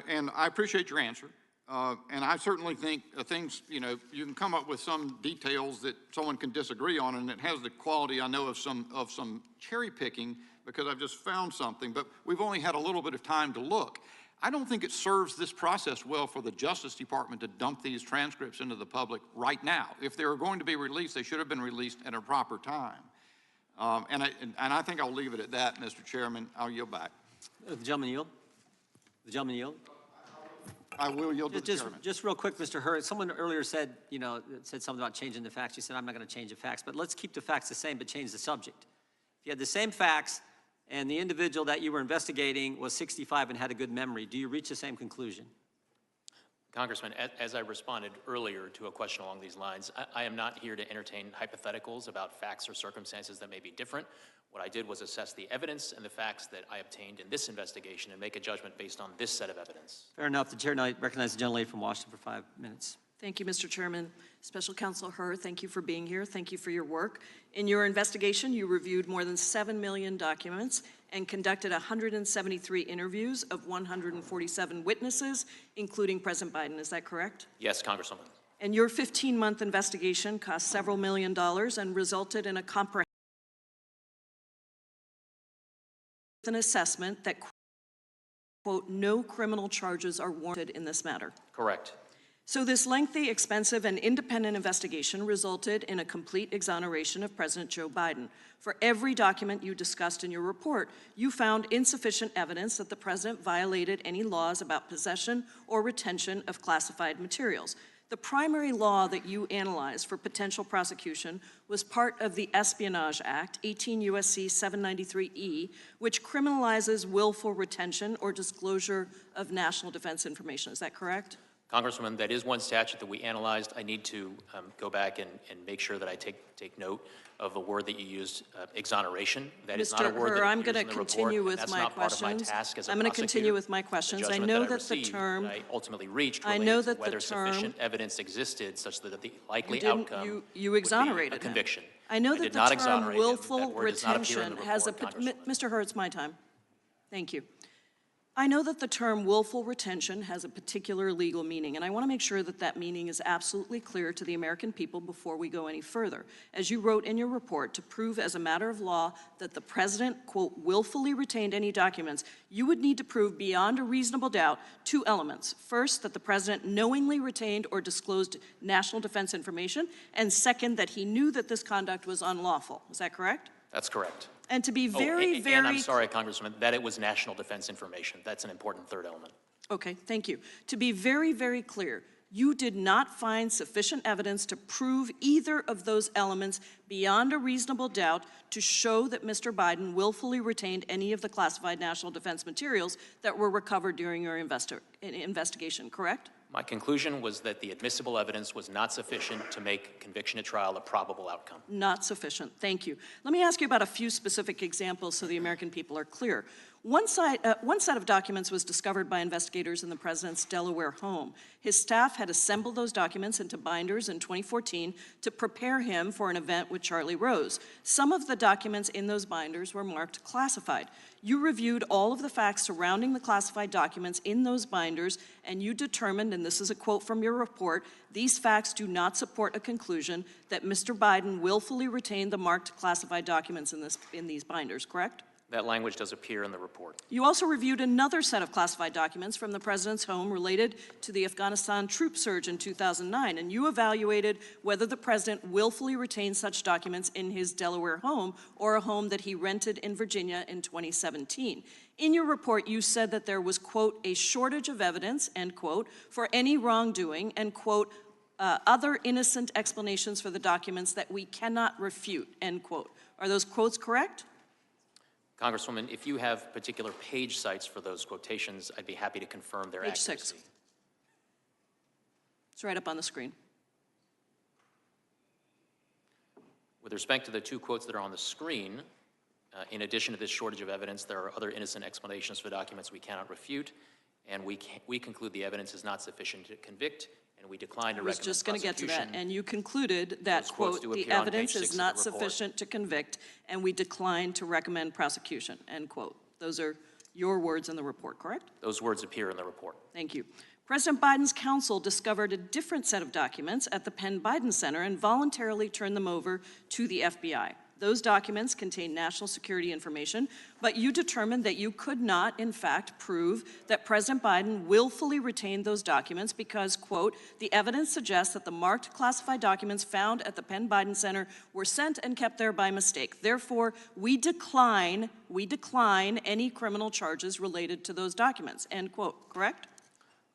and I appreciate your answer. And I certainly think things, you can come up with some details that someone can disagree on, and it has the quality, I know, of some cherry picking because I've just found something, but we've only had a little bit of time to look. I don't think it serves this process well for the Justice Department to dump these transcripts into the public right now. If they were going to be released, they should have been released at a proper time. And I think I'll leave it at that, Mr. Chairman. I'll yield back. The gentleman yield? The gentleman yield? I will yield to the chairman. Just real quick, Mr. Hur, someone earlier said, said something about changing the facts. You said, I'm not going to change the facts, but let's keep the facts the same, but change the subject. If you had the same facts and the individual that you were investigating was 65 and had a good memory, do you reach the same conclusion? Congressman, as I responded earlier to a question along these lines, I am not here to entertain hypotheticals about facts or circumstances that may be different. What I did was assess the evidence and the facts that I obtained in this investigation and make a judgment based on this set of evidence. Fair enough. The chair now recognizes the gentlelady from Washington for 5 minutes. Thank you, Mr. Chairman. Special Counsel Hur, thank you for being here. Thank you for your work. In your investigation, you reviewed more than 7 million documents and conducted 173 interviews of 147 witnesses, including President Biden. Is that correct? Yes, Congresswoman. And your 15-month investigation cost several $1 million and resulted in a comprehensive assessment that, quote, no criminal charges are warranted in this matter. Correct. So this lengthy, expensive, and independent investigation resulted in a complete exoneration of President Joe Biden. For every document you discussed in your report, you found insufficient evidence that the president violated any laws about possession or retention of classified materials. The primary law that you analyzed for potential prosecution was part of the Espionage Act, 18 U.S.C. 793E, which criminalizes willful retention or disclosure of national defense information. Is that correct? Congresswoman, that is one statute that we analyzed. I need to go back and make sure that I take note of a word that you used, exoneration. That is not a word that I'm appears going in to the report, continue and with that's my not part of my questions. task as a I'm going to prosecutor. continue with my The questions. I judgment know that I that the received, term, that I ultimately reached I know related to that the whether term, sufficient evidence existed such that the likely you didn't, outcome you would be exonerated a him. conviction. I know I that did the not term exonerate him. willful That word does not appear in retention the has a, report, Congresswoman. Mr. Hur, it's my time. Thank you. I know that the term willful retention has a particular legal meaning, and I want to make sure that that meaning is absolutely clear to the American people before we go any further. As you wrote in your report, to prove as a matter of law that the president, quote, willfully retained any documents, you would need to prove beyond a reasonable doubt two elements. First, that the president knowingly retained or disclosed national defense information, and second, that he knew that this conduct was unlawful. Is that correct? That's correct. And to be And I'm sorry, Congresswoman, that it was national defense information. That's an important third element. Okay, thank you. To be very, very clear, you did not find sufficient evidence to prove either of those elements beyond a reasonable doubt to show that Mr. Biden willfully retained any of the classified national defense materials that were recovered during your investigation, correct? My conclusion was that the admissible evidence was not sufficient to make conviction at trial a probable outcome. Not sufficient. Thank you. Let me ask you about a few specific examples so the American people are clear. One set of documents was discovered by investigators in the president's Delaware home. His staff had assembled those documents into binders in 2014 to prepare him for an event with Charlie Rose. Some of the documents in those binders were marked classified. You reviewed all of the facts surrounding the classified documents in those binders, and you determined, and this is a quote from your report, these facts do not support a conclusion that Mr. Biden willfully retained the marked classified documents in these binders, correct? That language does appear in the report. You also reviewed another set of classified documents from the president's home related to the Afghanistan troop surge in 2009, and you evaluated whether the president willfully retained such documents in his Delaware home or a home that he rented in Virginia in 2017. In your report, you said that there was, quote, a shortage of evidence, end quote, for any wrongdoing, and, quote, other innocent explanations for the documents that we cannot refute, end quote. Are those quotes correct? Congresswoman, if you have particular page sites for those quotations, I'd be happy to confirm their accuracy. Page 6. It's right up on the screen. With respect to the two quotes that are on the screen, in addition to this shortage of evidence, there are other innocent explanations for documents we cannot refute, and we conclude the evidence is not sufficient to convict, and we decline to recommend prosecution. I was just going to get to that, and you concluded that, quote, the evidence is not sufficient to convict, and we decline to recommend prosecution, end quote. Those are your words in the report, correct? Those words appear in the report. Thank you. President Biden's counsel discovered a different set of documents at the Penn Biden Center and voluntarily turned them over to the FBI. Those documents contain national security information, but you determined that you could not, in fact, prove that President Biden willfully retained those documents because, quote, the evidence suggests that the marked classified documents found at the Penn Biden Center were sent and kept there by mistake. Therefore, we decline any criminal charges related to those documents, end quote, correct?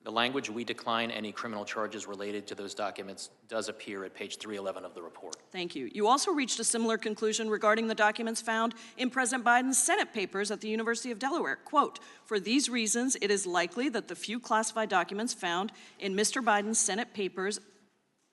The language, we decline any criminal charges related to those documents, does appear at page 311 of the report. Thank you. You also reached a similar conclusion regarding the documents found in President Biden's Senate papers at the University of Delaware. Quote, for these reasons, it is likely that the few classified documents found in Mr. Biden's Senate papers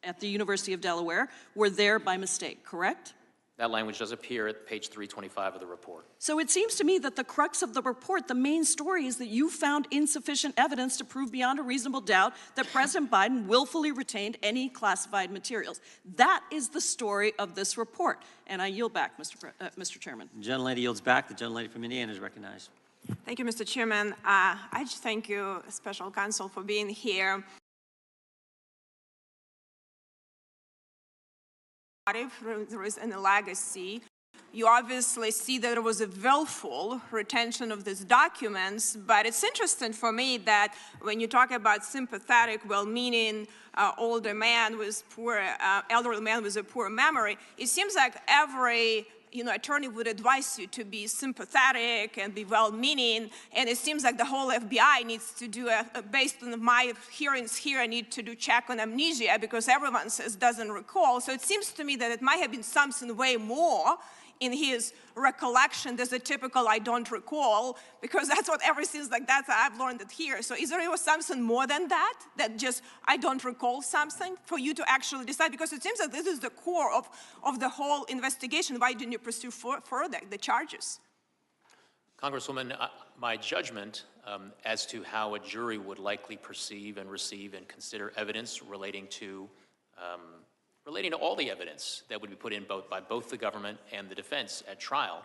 at the University of Delaware were there by mistake, correct? That language does appear at page 325 of the report. So it seems to me that the crux of the report, the main story, is that you found insufficient evidence to prove beyond a reasonable doubt that President Biden willfully retained any classified materials. That is the story of this report. And I yield back, Mr. Chairman. The gentlelady yields back. The gentlelady from Indiana is recognized. Thank you, Mr. Chairman. I just thank you, Special Counsel, for being here. If there is any legacy, you obviously see that there was a willful retention of these documents, but it's interesting for me that when you talk about sympathetic, well-meaning older man with poor, elderly man with a poor memory, it seems like every attorney would advise you to be sympathetic and be well-meaning, and it seems like the whole FBI needs to do, based on my hearings here, I need to do check on amnesia because everyone says doesn't recall. So it seems to me that it might have been something way more in his recollection, there's a typical I don't recall, because that's what ever since like that I've learned it here. So is there something more than that, that just I don't recall something for you to actually decide? Because it seems that this is the core of the whole investigation. Why didn't you pursue further the charges? Congresswoman, my judgment as to how a jury would likely perceive and receive and consider evidence relating to all the evidence that would be put in by both the government and the defense at trial